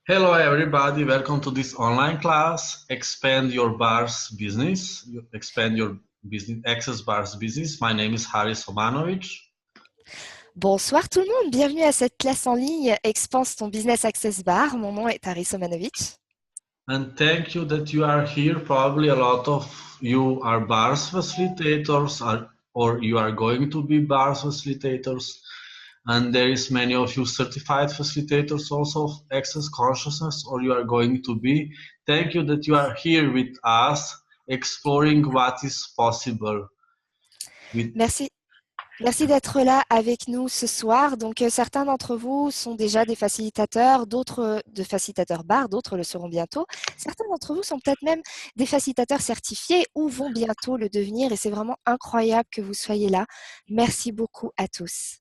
Hello everybody, welcome to this online class, Expand Your Bars Business, Expand Your Business, Access Bars Business. My name is Haris Omanovic. Bonsoir tout le monde, bienvenue à cette classe en ligne Expanse ton business access bar. Mon nom est Aris Omanovic. And thank you that you are here. Probably a lot of you are bars facilitators or you are going to be bars facilitators. And there is many of you certified facilitators also of access consciousness, or you are going to be. Thank you that you are here with us, exploring what is possible. Merci d'être là avec nous ce soir. Donc, certains d'entre vous sont déjà des facilitateurs, d'autres de facilitateurs bar, d'autres le seront bientôt. Certains d'entre vous sont peut-être même des facilitateurs certifiés ou vont bientôt le devenir et c'est vraiment incroyable que vous soyez là. Merci beaucoup à tous.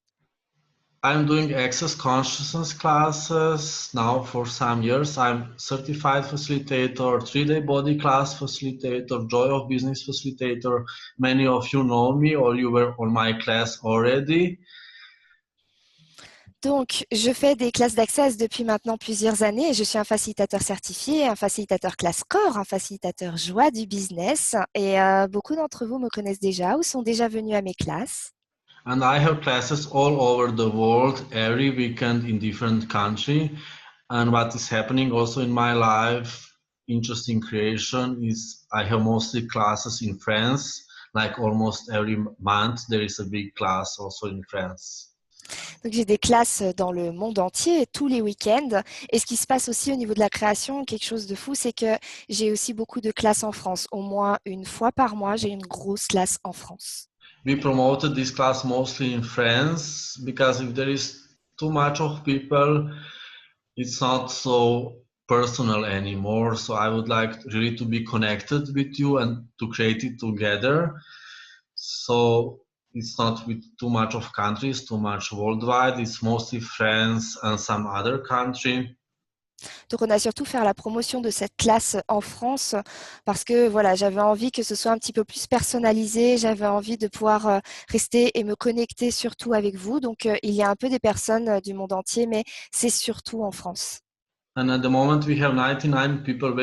I'm doing access consciousness classes now for some years. I'm certified facilitator, 3-day body class facilitator, joy of business facilitator. Many of you know me or you were on my class already. Donc, je fais des classes d'access depuis maintenant plusieurs années et je suis un facilitateur certifié, un facilitateur classe corps, un facilitateur joie du business et beaucoup d'entre vous me connaissent déjà ou sont déjà venus à mes classes. And I have classes all over the world every weekend in different country. And what is happening also in my life, interesting creation, is I have mostly classes in France. Like almost every month, there is a big class also in France. Donc, j'ai des classes dans le monde entier tous les week-ends. Et ce qui se passe aussi au niveau de la création, quelque chose de fou, c'est que j'ai aussi beaucoup de classes en France. Au moins une fois par mois, j'ai une grosse classe en France. We promoted this class mostly in France because if there is too much of people, it's not so personal anymore. So I would like really to be connected with you and to create it together. So it's not with too much of countries, too much worldwide. It's mostly France and some other country. Donc, on a surtout fait la promotion de cette classe en France parce que voilà, j'avais envie que ce soit un petit peu plus personnalisé. J'avais envie de pouvoir rester et me connecter surtout avec vous. Donc, il y a un peu des personnes du monde entier, mais c'est surtout en France. And at the moment we have 99 people.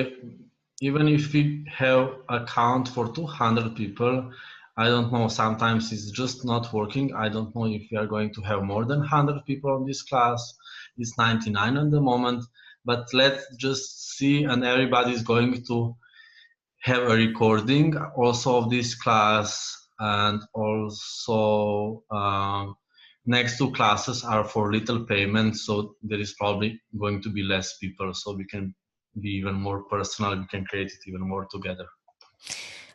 Even if we have a count for 200 people, I don't know, sometimes it's just not working. I don't know if we are going to have more than 100 people on this class. It's 99 at the moment, but let's just see, and everybody is going to have a recording also of this class, and also next two classes are for little payment, so there is probably going to be less people, so we can be even more personal, we can create it even more together.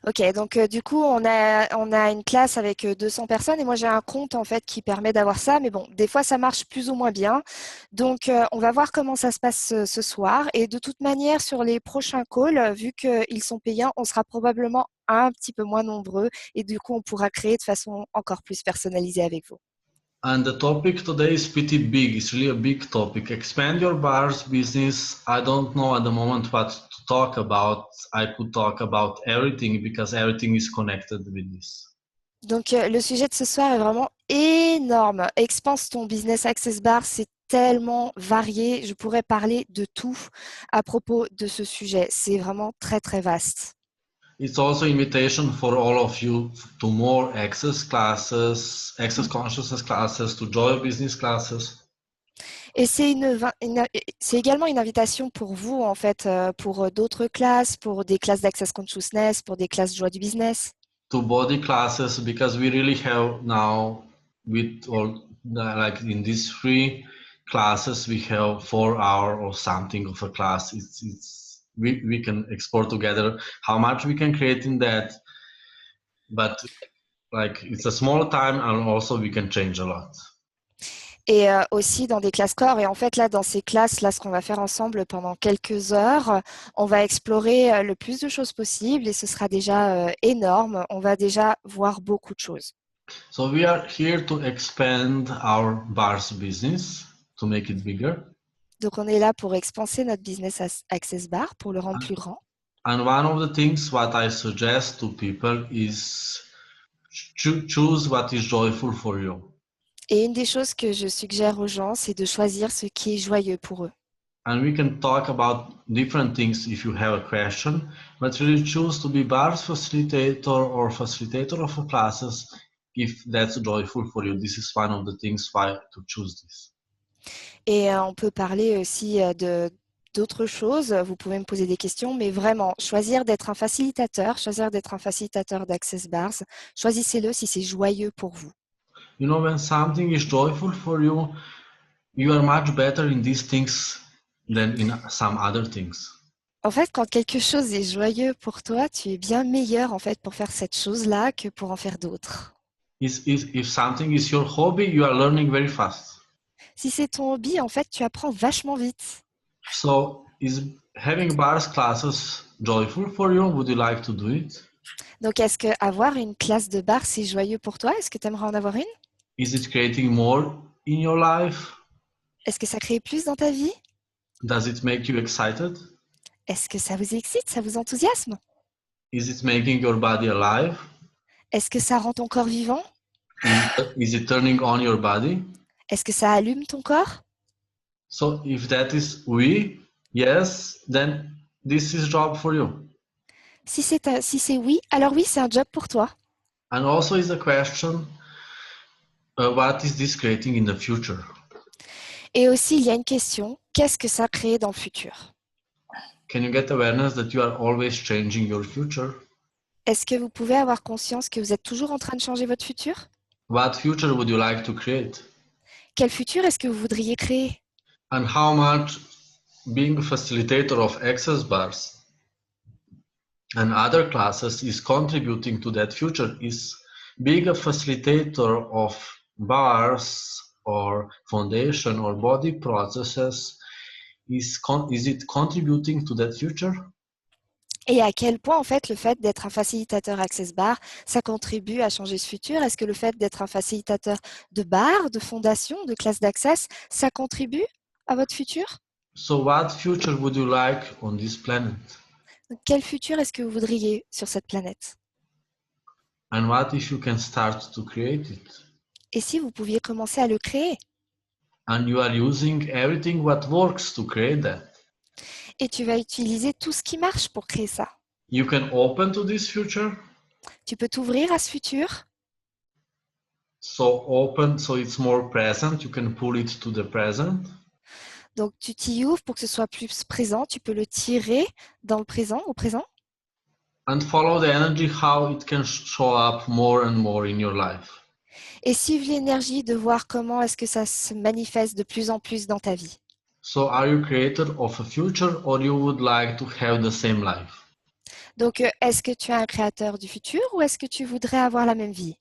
Ok, donc du coup, on a une classe avec 200 personnes et moi j'ai un compte en fait qui permet d'avoir ça, mais bon, des fois ça marche plus ou moins bien. Donc on va voir comment ça se passe ce soir et de toute manière sur les prochains calls, vu qu'ils sont payants, on sera probablement un petit peu moins nombreux et du coup on pourra créer de façon encore plus personnalisée avec vous. And the topic today is pretty big. It's really a big topic. Expand your bars business. I don't know at the moment what to talk about. I could talk about everything because everything is connected with this. Donc le sujet de ce soir est vraiment énorme. Expanse ton business access bar, c'est tellement varié. Je pourrais parler de tout à propos de ce sujet. C'est vraiment très très vaste. It's also invitation for all of you to more access classes, access consciousness classes, to joy business classes. Et c'est également une invitation pour vous, en fait, pour d'autres classes, pour des classes d'Access Consciousness, pour des classes Joie du Business. To body classes, because we really have now with all like in these 3 classes we have 4 hours or something of a class. We can explore together how much we can create in that, but like it's a small time and also we can change a lot. Et aussi dans des classes corps. Et en fait, là, dans ces classes, là, ce qu'on va faire ensemble pendant quelques heures, on va explorer le plus de choses possible et ce sera déjà énorme. On va déjà voir beaucoup de choses. So we are here to expand our bars business, to make it bigger. Donc, on est là pour expanser notre business access bar, pour le rendre plus grand. And one of the things what I suggest to people is choose what is joyful for you. Et une des choses que je suggère aux gens, c'est de choisir ce qui est joyeux pour eux. and we can talk about different things if you have a question, but really choose to be BARS facilitator or facilitator of classes if that's joyful for you. This is one of the things why to choose this. Et on peut parler aussi d'autres choses. Vous pouvez me poser des questions, mais vraiment, choisir d'être un facilitateur d'Access Bars, choisissez-le si c'est joyeux pour vous. You know, when something is joyful for you, you are much better in these things than in some other things. En fait, quand quelque chose est joyeux pour toi, tu es bien meilleur en fait pour faire cette chose-là que pour en faire d'autres. If something is your hobby, you are learning very fast. Si c'est ton hobby, en fait, tu apprends vachement vite. So, is having bars classes joyful for you? Would you like to do it? Donc, est-ce que avoir une classe de bar, c'est joyeux pour toi? Est-ce que tu aimerais en avoir une? Is it creating more in your life? Est-ce que ça crée plus dans ta vie? Does it make you excited? Est-ce que ça vous excite, ça vous enthousiasme? Is it making your body alive? Est-ce que ça rend ton corps vivant? Is it turning on your body? Est-ce que ça allume ton corps? So if that is yes, then this is job for you. Si c'est oui, alors oui, c'est un job pour toi. And also is a question, what is this creating in the future? Et aussi, il y a une question, qu'est-ce que ça crée dans le futur? Can you get awareness that you are always changing your future? Est-ce que vous pouvez avoir conscience que vous êtes toujours en train de changer votre futur? What future would you like to create? Quel futur est-ce que vous voudriez créer? And how much being a facilitator of access bars and other classes is contributing to that future? Is being a facilitator of bars or foundation or body processes, is it contributing to that future? Et à quel point, en fait, le fait d'être un facilitateur Access Bar, ça contribue à changer ce futur? Est-ce que le fait d'être un facilitateur de bar, de fondation, de classe d'access, ça contribue à votre futur? So what future would you like on this planet? Donc, quel futur est-ce que vous voudriez sur cette planète? And what if you can start to create it? Et si vous pouviez commencer à le créer? And you are using everything what works to create that. Et tu vas utiliser tout ce qui marche pour créer ça. You can open to this future. Tu peux t'ouvrir à ce futur. So open, so it's more present. You can pull it to the present. Donc, tu t'y ouvres pour que ce soit plus présent. Tu peux le tirer dans le présent, au présent. And follow the energy, how it can show up more and more in your life. Et suivre l'énergie de voir comment est-ce que ça se manifeste de plus en plus dans ta vie. So are you creator of a future or you would like to have the same life? Donc, est-ce que tu es un créateur du futur ou est-ce que tu voudrais avoir la même vie?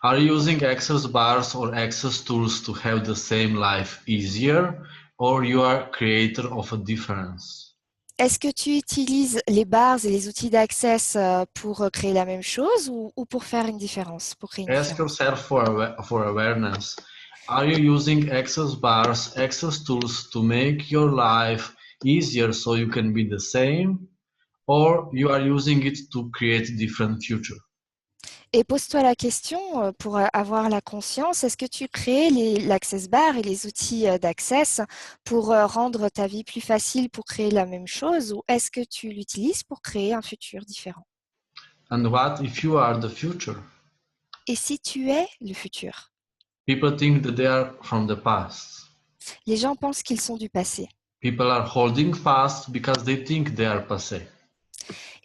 Are you using access bars or access tools to have the same life easier, or you are creator of a difference? Est-ce que tu utilises les bars et les outils d'access pour créer la même chose ou pour faire une différence, pour créer une Ask différence? yourself for awareness. Are you using access bars, access tools to make your life easier so you can be the same, or you are using it to create different future? Et pose-toi la question pour avoir la conscience, est-ce que tu crées l'access bar et les outils d'access pour rendre ta vie plus facile pour créer la même chose ou est-ce que tu l'utilises pour créer un futur différent? And what if you are the future? Et si tu es le futur? People think that they are from the past. Les gens pensent qu'ils sont du passé. People are holding fast because they think they are passé.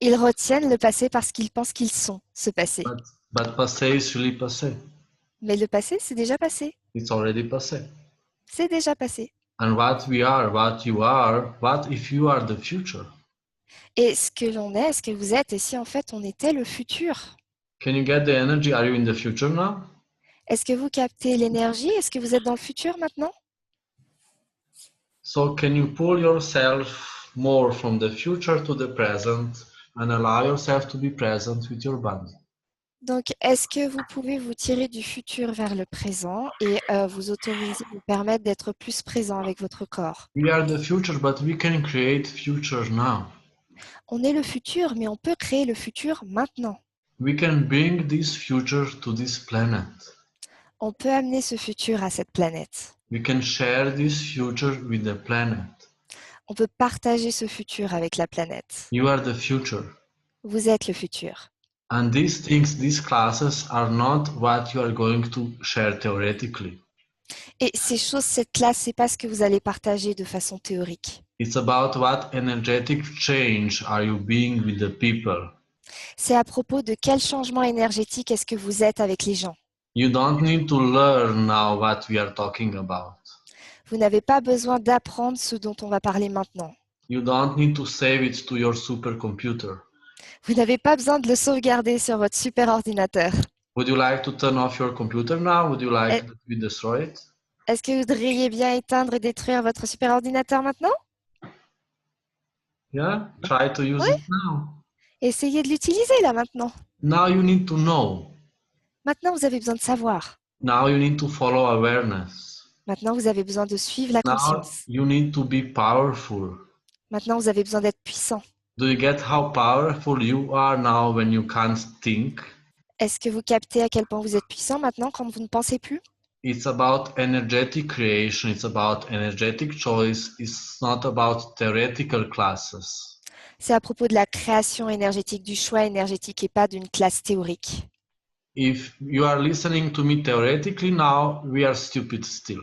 Ils retiennent le passé parce qu'ils pensent qu'ils sont ce passé. But passé is really passé. Mais le passé, c'est déjà passé. It's already passé. C'est déjà passé. And what we are, what you are, what if you are the future? Et ce que l'on est, ce que vous êtes, et si en fait on était le futur? Can you get the energy? Are you in the future now? Est-ce que vous captez l'énergie? Est-ce que vous êtes dans le futur maintenant? So can you pull yourself more from the future to the present and allow yourself to be present with your body? Donc, est-ce que vous pouvez vous tirer du futur vers le présent et vous autoriser, vous permettre d'être plus présent avec votre corps? We are the future, but we can create future now. On est le futur, mais on peut créer le futur maintenant. We can bring this future to this planet. On peut amener ce futur à cette planète. We can share this future with the planet. On peut partager ce futur avec la planète. You are the future. Vous êtes le futur. And these things, these classes are not what you are going to share theoretically. Et ces choses, cette classe, c'est pas ce que vous allez partager de façon théorique. It's about what energetic change are you being with the people. C'est à propos de quel changement énergétique est-ce que vous êtes avec les gens. You don't need to learn now what we are talking about. Vous n'avez pas besoin d'apprendre ce dont on va parler maintenant. You don't need to save it to your supercomputer. Vous n'avez pas besoin de le sauvegarder sur votre super ordinateur. Would you like to turn off your computer now? Would you like that we destroy it? Est-ce que vous voudriez bien éteindre et détruire votre super ordinateur maintenant? Yeah, try to use it now. Essayez de l'utiliser là maintenant. Now you need to know. Maintenant, vous avez besoin de savoir. Now you need to follow awareness. Maintenant, vous avez besoin de suivre la Now conscience. you need to be powerful. Maintenant, vous avez besoin d'être puissant. Do you get how powerful you are now when you can't think? Est-ce que vous captez à quel point vous êtes puissant maintenant quand vous ne pensez plus? It's about energetic creation. It's about energetic choice. It's not about theoretical classes. C'est à propos de la création énergétique, du choix énergétique et pas d'une classe théorique. If you are listening to me theoretically now, we are stupid still.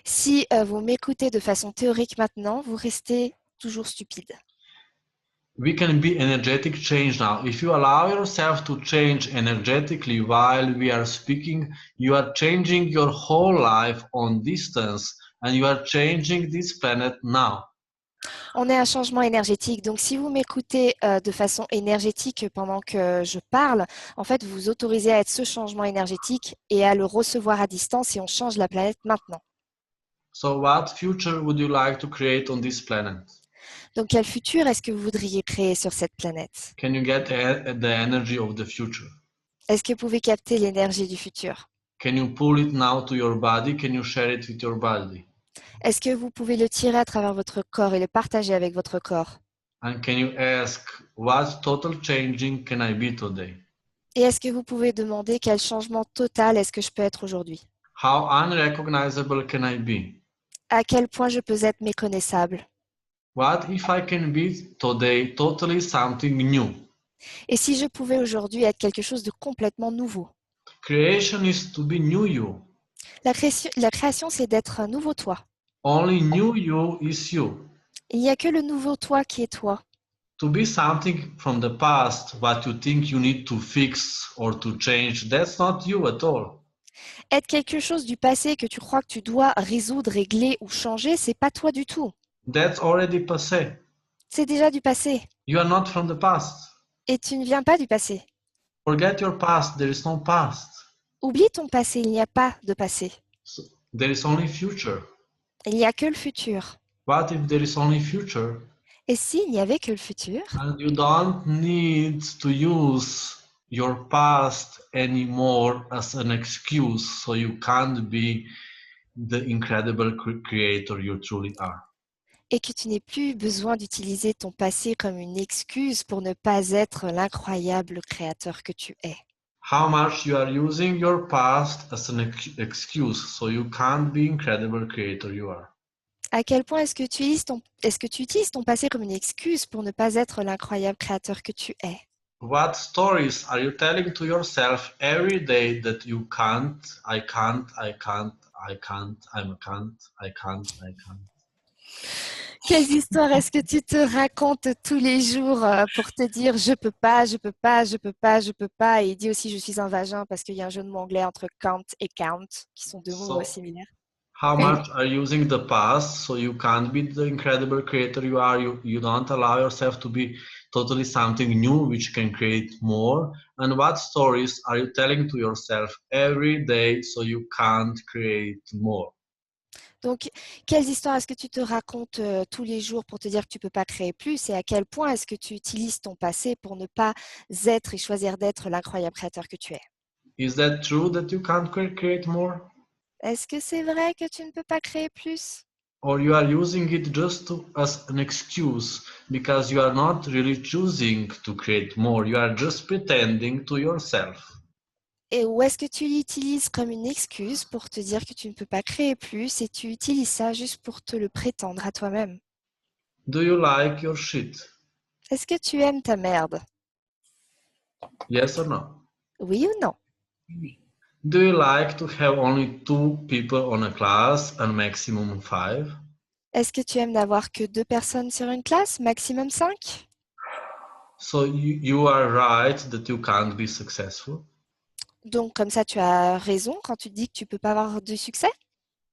Si vous m'écoutez de façon théorique maintenant, vous restez toujours stupide. We can be energetic change now. If you allow yourself to change energetically while we are speaking, you are changing your whole life on distance and you are changing this planet now. On est un changement énergétique, donc si vous m'écoutez de façon énergétique pendant que je parle, en fait, vous vous autorisez à être ce changement énergétique et à le recevoir à distance et on change la planète maintenant. So what future would you like to create on this planet? Donc, quel futur est-ce que vous voudriez créer sur cette planète? Can you get the energy of the future? Est-ce que vous pouvez capter l'énergie du futur? Can you pull it now to your body? Can you share it with your body? Est-ce que vous pouvez le tirer à travers votre corps et le partager avec votre corps? And can you ask, what total changing can I be today? Et est-ce que vous pouvez demander quel changement total est-ce que je peux être aujourd'hui? How unrecognizable can I be? À quel point je peux être méconnaissable? What if I can be today totally something new? Et si je pouvais aujourd'hui être quelque chose de complètement nouveau? Creation is to be new you. La création, c'est d'être un nouveau toi. Only new you is you. Il n'y a que le nouveau toi qui est toi. To be something from the past, what you think you need to fix or to change, that's not you at all. Être quelque chose du passé que tu crois que tu dois résoudre, régler ou changer, c'est pas toi du tout. That's already passé. C'est déjà du passé. You are not from the past. Et tu ne viens pas du passé. Forget your past, there is no past. Oublie ton passé, il n'y a pas de passé. So, there is only future. Il n'y a que le futur. What if there is only future? Et s'il n'y avait que le futur? And you don't need to use your past anymore as an excuse, so you can't be the incredible creator you truly are. Et que tu n'aies plus besoin d'utiliser ton passé comme une excuse pour ne pas être l'incroyable créateur que tu es. How much you are using your past as an excuse, so you can't be incredible creator you are. À quel point est-ce que tu utilises ton passé comme une excuse pour ne pas être l'incroyable créateur que tu es? What stories are you telling to yourself every day that you can't, I can't, I can't, I can't, I'm a can't, I can't, I can't? Quelles histoires est-ce que tu te racontes tous les jours pour te dire je peux pas, je peux pas, je peux pas, je peux pas, et il dit aussi je suis un vagin parce qu'il y a un jeu de mots anglais entre can't et count qui sont deux mots similaires. How much are you using the past so you can't be the incredible creator you are? You don't allow yourself to be totally something new which can create more? And what stories are you telling to yourself every day so you can't create more? Donc, quelles histoires est-ce que tu te racontes tous les jours pour te dire que tu ne peux pas créer plus et à quel point est-ce que tu utilises ton passé pour ne pas être et choisir d'être l'incroyable créateur que tu es? Is that true that you can't create more? Est-ce que c'est vrai que tu ne peux pas créer plus? Or you are using it just as an excuse because you are not really choosing to create more. You are just pretending to yourself. Et ou est-ce que tu l'utilises comme une excuse pour te dire que tu ne peux pas créer plus et tu utilises ça juste pour te le prétendre à toi-même? Do you like your shit? Est-ce que tu aimes ta merde? Yes or no? Oui ou non? Do you like to have only 2 people on a class and maximum 5? Est-ce que tu aimes n'avoir que 2 personnes sur une classe, maximum 5? So you are right that you can't be successful. Donc comme ça, tu as raison quand tu dis que tu peux pas avoir de succès?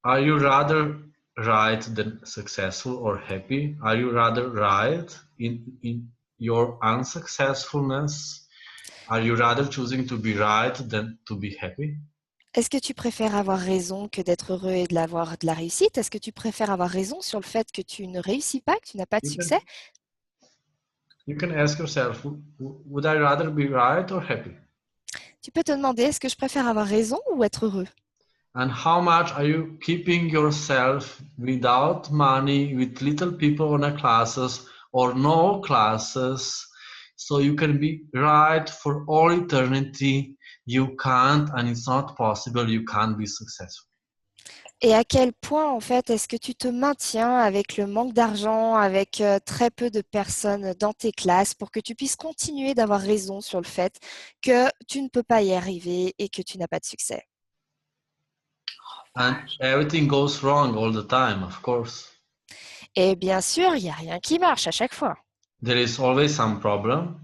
Are you rather right than successful or happy? Are you rather right in your unsuccessfulness? Are you rather choosing to be right than to be happy? Est-ce que tu préfères avoir raison que d'être heureux et d'avoir de la réussite? Est-ce que tu préfères avoir raison sur le fait que tu ne réussis pas, que tu n'as pas de You succès? can ask yourself, would I rather be right or happy? Tu peux te demander, est-ce que je préfère avoir raison ou être heureux? And how much are you keeping yourself without money, with little people on a classes or no classes, so you can be right for all eternity? You can't, and it's not possible. You can't be successful. Et à quel point, en fait, est-ce que tu te maintiens avec le manque d'argent, avec très peu de personnes dans tes classes pour que tu puisses continuer d'avoir raison sur le fait que tu ne peux pas y arriver et que tu n'as pas de succès? And everything goes wrong all the time, of course. Et bien sûr, il n'y a rien qui marche à chaque fois. There is always some problem.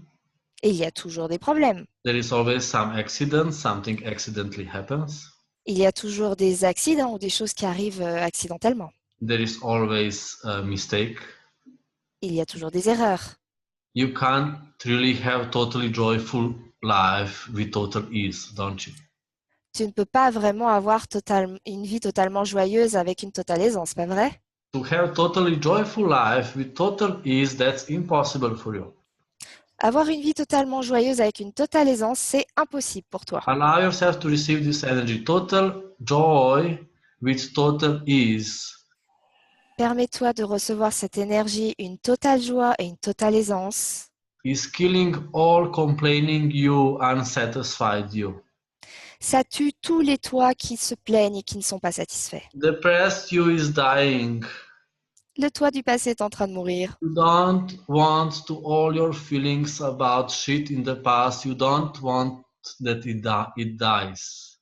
Et il y a toujours des problèmes. There is always some accident, something accidentally happens. Il y a toujours des accidents ou des choses qui arrivent accidentellement. There is always a mistake. Il y a toujours des erreurs. You can't really have totally joyful life with total ease, don't you? Tu ne peux pas vraiment avoir une vie totalement joyeuse avec une totale aisance, pas vrai? To have totally joyful life with total ease, that's impossible for you. Avoir une vie totalement joyeuse avec une totale aisance, c'est impossible pour toi. Allow yourself to receive this energy, total joy with total ease. Permets-toi de recevoir cette énergie, une totale joie et une totale aisance. Is killing all complaining you, unsatisfied you. Ça tue tous les toits qui se plaignent et qui ne sont pas satisfaits. Depressed you is dying. Le toit du passé est en train de mourir. You don't want to all your feelings about shit in the past. You don't want that it dies.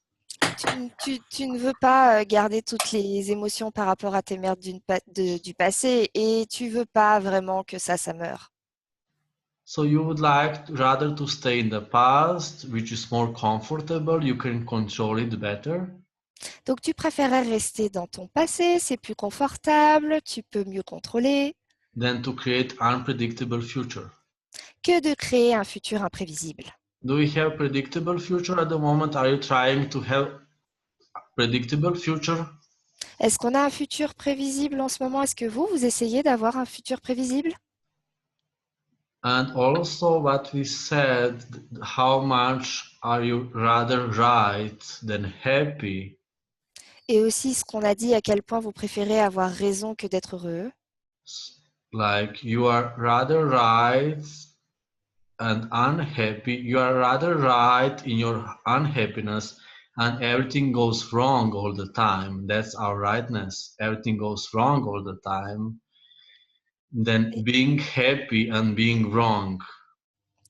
Tu ne veux pas garder toutes les émotions par rapport à tes merdes du passé et tu veux pas vraiment que ça meure. So you would like rather to stay in the past, which is more comfortable. You can control it better. Donc tu préférais rester dans ton passé, c'est plus confortable, tu peux mieux contrôler, Than to create unpredictable future. que de créer un futur imprévisible. Do we have predictable future at the moment? Are you trying to have predictable future? Est-ce qu'on a un futur prévisible en ce moment? Est-ce que vous essayez d'avoir un futur prévisible? And also what we said, how much are you rather right than happy? Et aussi ce qu'on a dit, à quel point vous préférez avoir raison que d'être heureux. Like you are rather right and unhappy. You are rather right in your unhappiness and everything goes wrong all the time. That's our rightness. Everything goes wrong all the time. Than being happy and being wrong.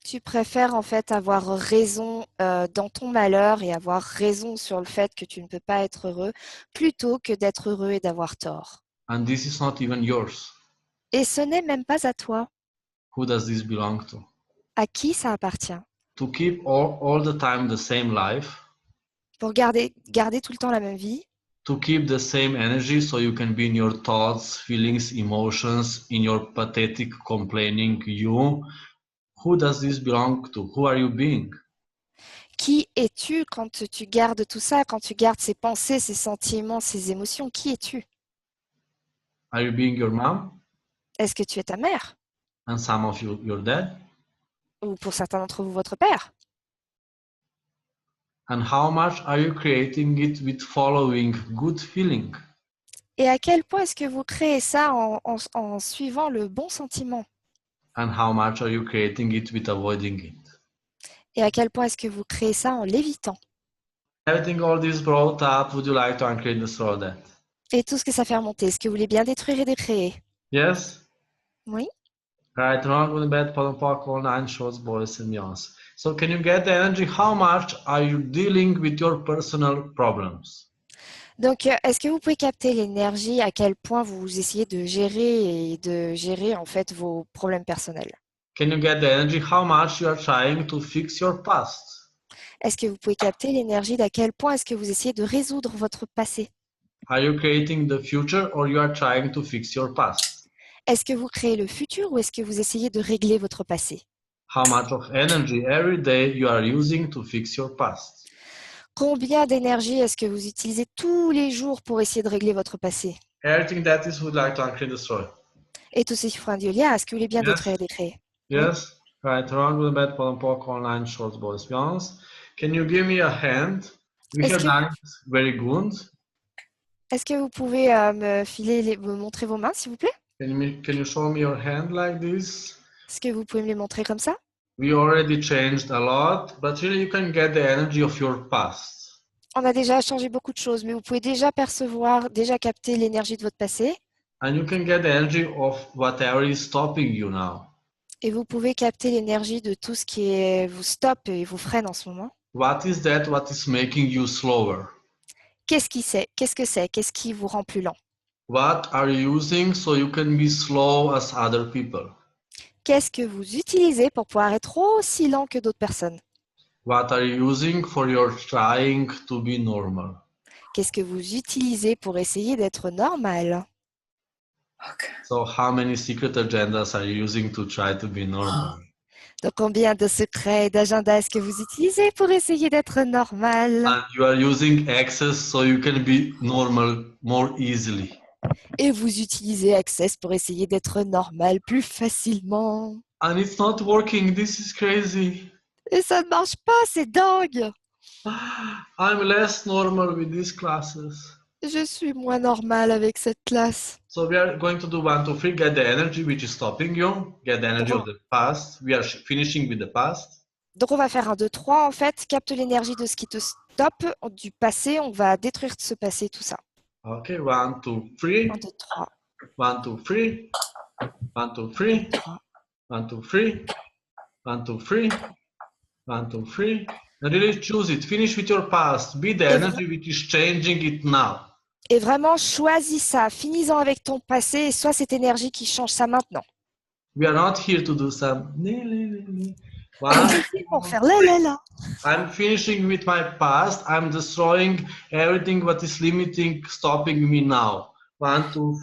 Tu préfères en fait avoir raison dans ton malheur et avoir raison sur le fait que tu ne peux pas être heureux plutôt que d'être heureux et d'avoir tort. And this is not even yours. Et ce n'est même pas à toi. Who does this belong to? À qui ça appartient? To keep all the time the same life. Pour garder tout le temps la même vie. To keep the same energy so you can be in your thoughts, feelings, emotions, in your pathetic complaining you. Who does this belong to? Who are you being? Qui es-tu quand tu gardes tout ça, quand tu gardes ces pensées, ces sentiments, ces émotions? Qui es-tu? Are you being your mom? Est-ce que tu es ta mère? And some of you, your dad? Ou pour certains d'entre vous, votre père? And how much are you creating it with following good feeling? Et à quel point est-ce que vous créez ça en suivant le bon sentiment? And how much are you creating it with avoiding it? Et à quel point est-ce que vous créez ça en l'évitant? Everything all this brought up, would you like to uncreate this or that? Et tout ce que ça fait remonter, est-ce que vous voulez bien détruire et décréer? Yes? Oui. Right, wrong, good, bad, bottom, park, all nine shorts, boys and beyonds. So can you get the energy? How much are you dealing with your personal problems? Donc, est-ce que vous pouvez capter l'énergie, à quel point vous essayez de gérer en fait vos problèmes personnels? Can you get the energy? How much you are trying to fix your past? Est-ce que vous pouvez capter l'énergie d'à quel point est-ce que vous essayez de résoudre votre passé? Are you creating the future or you are trying to fix your past? Est-ce que vous créez le futur ou est-ce que vous essayez de régler votre passé? How much of energy every day you are using to fix your past? Combien d'énergie est-ce que vous utilisez tous les jours pour essayer de régler votre passé? Everything that is would like to uncreate destroy. Et tous ces chiffres indiolia, est-ce que vous voulez bien Yes. détruire et décréer? Oui. Yes. Right. Wrong with bad bottom pork online shorts boys beyonds. Can you give me a hand? We Est-ce have que, done it very good. est-ce que vous pouvez me montrer vos mains, s'il vous plaît? Can you show me your hand like this? Est-ce que vous pouvez me les montrer comme ça? We already changed a lot, but really you can get the energy of your past. On a déjà changé beaucoup de choses, mais vous pouvez déjà percevoir, déjà capter l'énergie de votre passé. And you can get the energy of whatever is stopping you now. Et vous pouvez capter l'énergie de tout ce qui vous stoppe et vous freine en ce moment. What is that? What is making you slower? Qu'est-ce qui c'est? Qu'est-ce que c'est? Qu'est-ce qui vous rend plus lent? What are you using so you can be slow as other people? Qu'est-ce que vous utilisez pour pouvoir être aussi lent que d'autres personnes? What are you using for your trying to be normal? Qu'est-ce que vous utilisez pour essayer d'être normal? So how many secret agendas are you using to try to be normal? Donc, combien de secrets et d'agendas est-ce que vous utilisez pour essayer d'être normal? And you are using access so you can be normal more easily. Et vous utilisez Access pour essayer d'être normal plus facilement. And it's not working. This is crazy. Et ça ne marche pas, c'est dingue! I'm less normal with these classes. Je suis moins normal avec cette classe. So we are going to do 1, 2, 3, get the energy which is stopping you, get the energy of the past. We are finishing with the past. Donc, on va faire 1, 2, 3 en fait. Capte l'énergie de ce qui te stoppe du passé. On va détruire ce passé, tout ça. Okay, 1, 2, 3. 1, 2, 3. 1, 2, 3. 1, 2, 3. 1, 2, 3. 1, 2, 3. 1, 2, 3. And really choose it. Finish with your past. Be the energy which is changing it now. Et vraiment, choisis ça. Finis-en avec ton passé et sois cette énergie qui change ça maintenant. We are not here to do some. Pour faire là. I'm finishing with my past. I'm destroying everything what is limiting, stopping me now. 1, 2,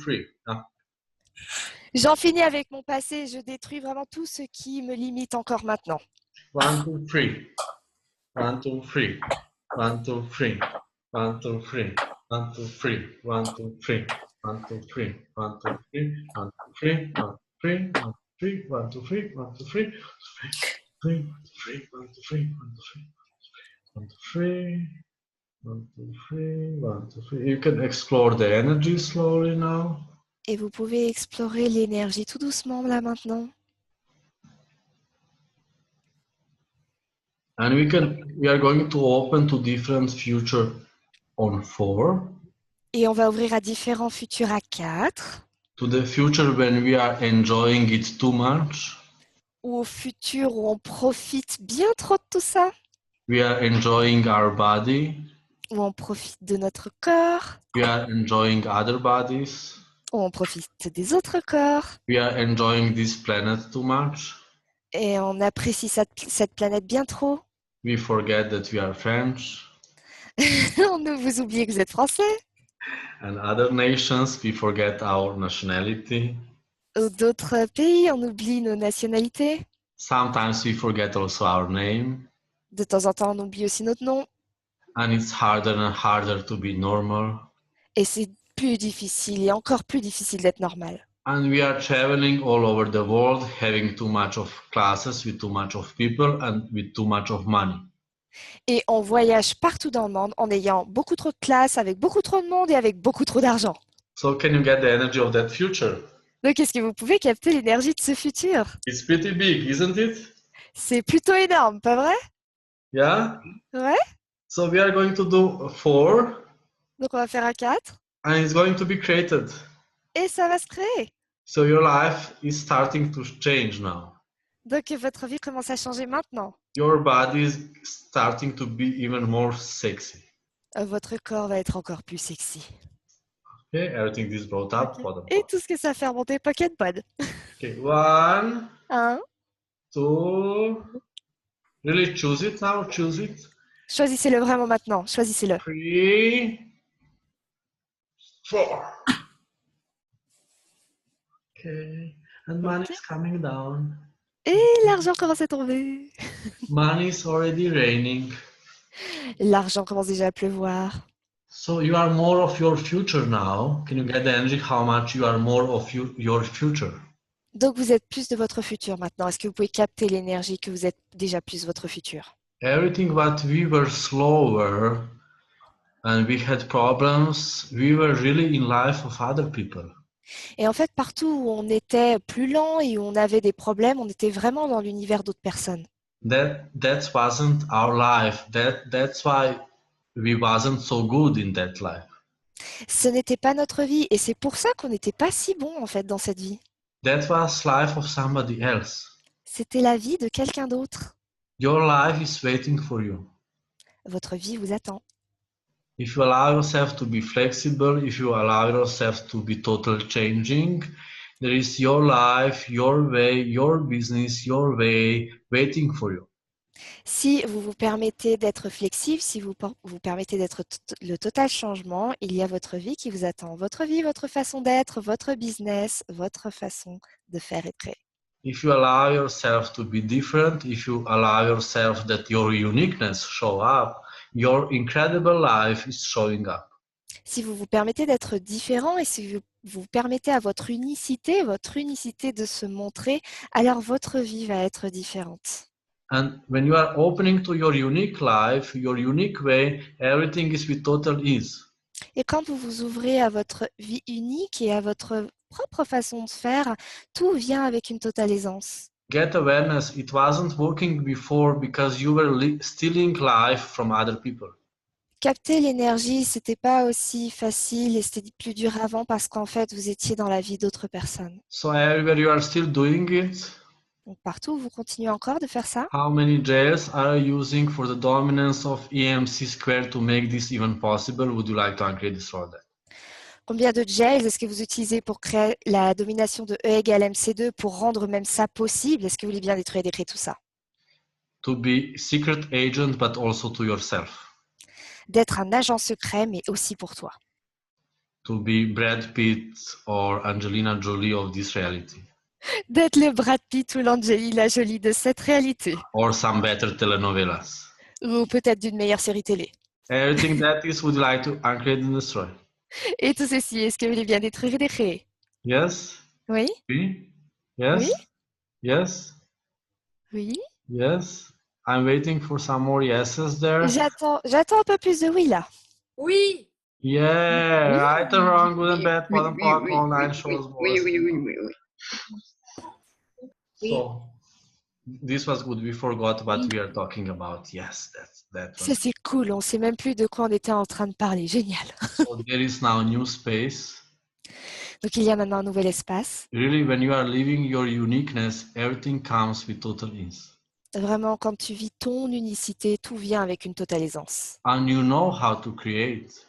3. J'en finis avec mon passé. Je détruis vraiment tout ce qui me limite encore maintenant. 1, 2, 3. 1, 2, 3. 1, 2, 3. 1, 2, 3. 1, 2, 3. 1, 2, 3. 1, 2, 3. 1, 2, 3. 1, 2, 3. 1, 3. 1, 2, 3. 1, 2, 3. 1, 2, 3. 1, 2, 3. 1, 2, 3. 1, 2, 3. You can explore the energy slowly now. Et vous pouvez explorer l'énergie tout doucement là maintenant. And we are going to open to different future on 4. Et on va ouvrir à différents futurs à 4. To the future when we are enjoying it too much. Ou au futur où on profite bien trop de tout ça. We are enjoying our body. Où on profite de notre corps. We are enjoying other bodies. Où on profite des autres corps. We are enjoying this planet too much. Et on apprécie cette planète bien trop. We forget that we are French. On vous oublie que vous êtes français. And other nations, we forget our nationality. Ou d'autres pays, on oublie nos nationalités. Sometimes we forget also our name. De temps en temps, on oublie aussi notre nom. And it's harder and harder to be normal. Et c'est plus difficile et encore plus difficile d'être normal. And we are traveling all over the world, having too much of classes with too much of people and with too much of money. Et on voyage partout dans le monde en ayant beaucoup trop de classes, avec beaucoup trop de monde et avec beaucoup trop d'argent. So can you get the energy of that future? Donc, est-ce que vous pouvez capter l'énergie de ce futur? It's pretty big, isn't it? C'est plutôt énorme, pas vrai? Yeah? Ouais. So we are going to do 4. Donc, on va faire un 4. And it's going to be created. Et ça va se créer. So your life is starting to change now. Donc, votre vie commence à changer maintenant. Your body is starting to be even more sexy. Votre corps va être encore plus sexy. Okay, everything is brought up. Okay. Et tout ce que ça fait remonter Pocket Pod. Okay, 1, 1. 2. Really choose it now. Choose it. Choisissez-le vraiment maintenant. Choisissez-le. 3, 4. Okay, and money is coming down. Et l'argent commence à tomber. Money is already raining. L'argent commence déjà à pleuvoir. So you are more of your future now. Can you get the energy how much you are more of your future? Donc vous êtes plus de votre futur maintenant. Est-ce que vous pouvez capter l'énergie que vous êtes déjà plus votre futur? Everything what we were slower and we had problems, we were really in life of other people. Et en fait, partout où on était plus lent et où on avait des problèmes, on était vraiment dans l'univers d'autres personnes. That wasn't our life. That's why we wasn't so good in that life. Ce n'était pas notre vie et c'est pour ça qu'on n'était pas si bon en fait dans cette vie. That was life of somebody else. C'était la vie de quelqu'un d'autre. Your life is waiting for you. Votre vie vous attend. If you allow yourself to be flexible, if you allow yourself to be total changing, there is your life, your way, your business, your way waiting for you. Si vous vous permettez d'être flexible, si vous vous permettez d'être le total changement, il y a votre vie qui vous attend. Votre vie, votre façon d'être, votre business, votre façon de faire et de créer. If you allow yourself to be different, if you allow yourself that your uniqueness show up, your incredible life is showing up. Si vous vous permettez d'être différent et si vous vous permettez à votre unicité de se montrer, alors votre vie va être différente. And when you are opening to your unique life, your unique way, everything is with total ease. Et quand vous vous ouvrez à votre vie unique et à votre propre façon de faire, tout vient avec une totale aisance. Get awareness, it wasn't working before because you were stealing life from other people. Capter l'énergie, c'était pas aussi facile et c'était plus dur avant parce qu'en fait, vous étiez dans la vie d'autres personnes. So everywhere you are still doing it. Donc partout, vous continuez encore de faire ça. How many jails are you using for the dominance of EMC squared to make this even possible? Would you like to uncreate this or that? Combien de jails est-ce que vous utilisez pour créer la domination de E égale MC2 pour rendre même ça possible? Est-ce que vous voulez bien détruire et décrire tout ça? To be secret agent, but also to yourself. D'être un agent secret, mais aussi pour toi. To be Brad Pitt or Angelina Jolie of this reality. D'être le Brad Pitt ou l'Angelina Jolie de cette réalité. Or some better telenovelas. Ou peut-être d'une meilleure série télé. Everything that is, would you like to uncreate and destroy? Et tout ceci, est-ce que vous voulez bien détruire et décrire? Yes? Oui? Oui? Yes? Oui? Yes? Oui? Yes? I'm waiting for some more yeses there. J'attends un peu plus de oui là. Oui. Yeah, Oui. right and wrong, good and bad, Oui, bottom oui, part, oui, all oui, nine oui, shows. oui, oui, oui, oui, oui. So, this was good. We forgot what we are talking about. Yes, that Ça was. c'est cool, on sait même plus de quoi on était en train de parler. Génial. So there is now new space. Donc il y a maintenant un nouvel espace. Really, when you are living your uniqueness, everything comes with total ease. Vraiment, quand tu vis ton unicité, tout vient avec une totale aisance. And you know how to create.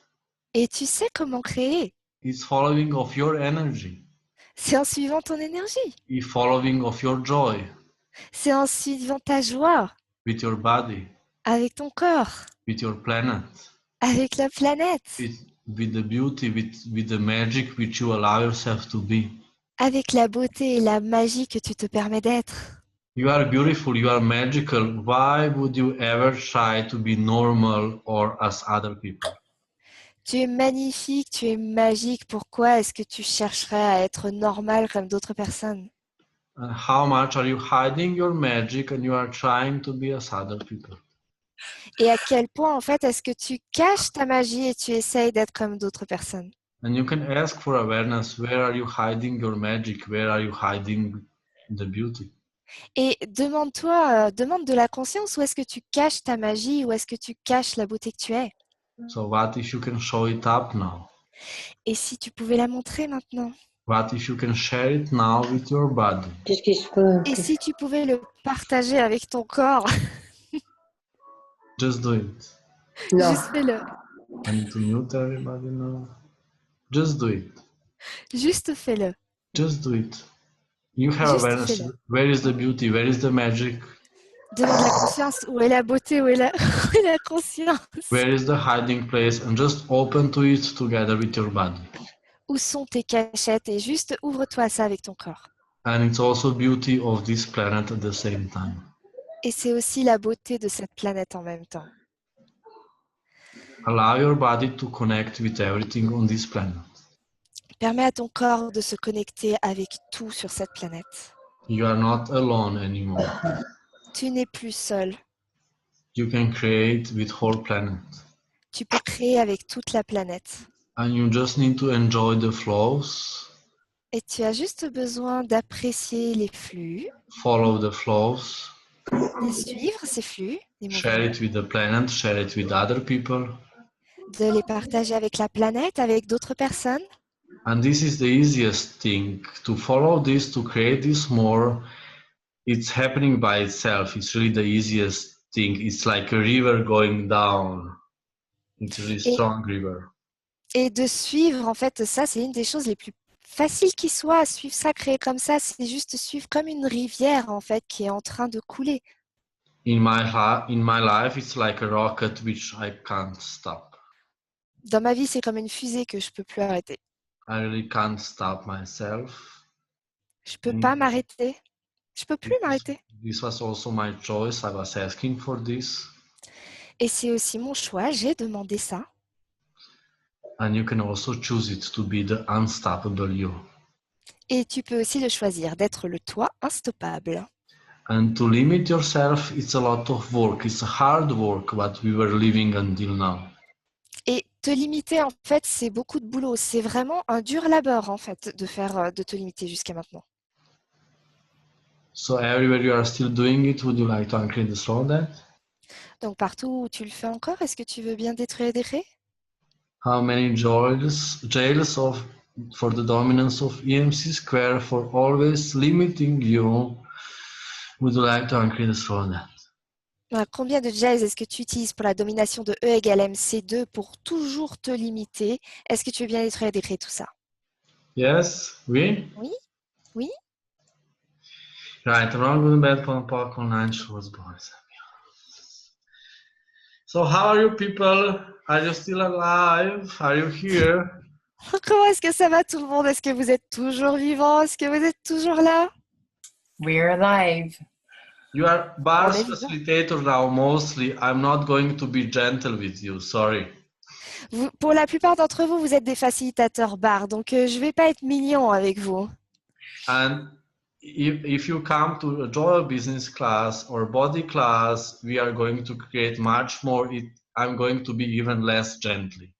Et tu sais comment créer. It's following of your energy. C'est en suivant ton énergie. It's following of your joy C'est en suivant ta joie, with your body, avec ton corps, with your planet, avec la planète, with the beauty, with the magic which you allow yourself to be. avec la beauté et la magie que tu te permets d'être. You are beautiful, you are magical. Why would you ever try to be normal or as other people? Tu es magnifique, tu es magique. Pourquoi est-ce que tu chercherais à être normal comme d'autres personnes? And how much are you hiding your magic and you are trying to be as other people? Et à quel point, en fait, est-ce que tu caches ta magie et tu essayes d'être comme d'autres personnes? And you can ask for awareness. Where are you hiding your magic? Where are you hiding the beauty? Et demande-toi, demande de la conscience, où est-ce que tu caches ta magie, où est-ce que tu caches la beauté que tu es? So what if you can show it up now? Et si tu pouvais la montrer maintenant? What if you can share it now with your body? Qu'est-ce qui se passe? Et si tu pouvais le partager avec ton corps, Just do it. Non. juste fais-le. I need to mute everybody now. Just do it. Juste fais-le. Just do it. You have Juste awareness. fais-le. Where is the beauty? Where is the magic? Demande la conscience. Où est la beauté? Où est la, où est la conscience? Where is the hiding place? And just open to it together with your body. Où sont tes cachettes? Et juste ouvre-toi à ça avec ton corps. And it's also beauty of this planet at the same time. Et c'est aussi la beauté de cette planète en même temps. Allow your body to connect with everything on this planet. Permets à ton corps de se connecter avec tout sur cette planète. You are not alone anymore. Tu n'es plus seul. You can create with whole planet. Tu peux créer avec toute la planète. And you just need to enjoy the flows, Et tu as juste besoin d'apprécier les flux, follow the flows, de suivre ces flux, les share mouvements, it with the planet, share it with other people. de les partager avec la planète, avec d'autres personnes. And this is the easiest thing, to follow this, to create this more. It's happening by itself. It's really the easiest thing. It's like a river going down. It's a really strong river. Et de suivre, en fait, ça, c'est une des choses les plus faciles qui soit. Suivre ça, créer comme ça, c'est juste suivre comme une rivière, en fait, qui est en train de couler. In my life, it's like a rocket which I can't stop. Dans ma vie, c'est comme une fusée que je peux plus arrêter. I really can't stop myself. Je peux pas m'arrêter. Je peux plus m'arrêter. This was also my choice. I was asking for this. Et c'est aussi mon choix. J'ai demandé ça. And you can also choose it to be the unstoppable you. Et tu peux aussi le choisir, d'être le toi instoppable. And to limit yourself, it's a lot of work. It's hard work what we were living until now. Et te limiter, en fait, c'est beaucoup de boulot. C'est vraiment un dur labeur, en fait, de te limiter jusqu'à maintenant. So everywhere you are still doing it, would you like to uncreate the slow that? Donc partout où tu le fais encore, est-ce que tu veux bien détruire et décréer? How many jails for the dominance of EMC square for always limiting you would you like to uncreate the slow that? Combien de jails est-ce que tu utilises pour la domination de E égale MC2 pour toujours te limiter? Est-ce que tu veux bien détruire et décréer tout ça? Yes, oui? Oui, oui. Right, wrong with bad park online shows boys. So how are you people? Are you still alive? Are you here? Comment est-ce que ça va tout le monde? Est-ce que vous êtes toujours vivant? Est-ce que vous êtes toujours là? We're alive. You are bar facilitator now mostly. I'm not going to be gentle with you, sorry. Pour la plupart d'entre vous, vous êtes des facilitateurs bar, donc je vais pas être mignon avec vous. And if you come to a Joy business class or body class, we are going to create much more. I'm going to be even less gently.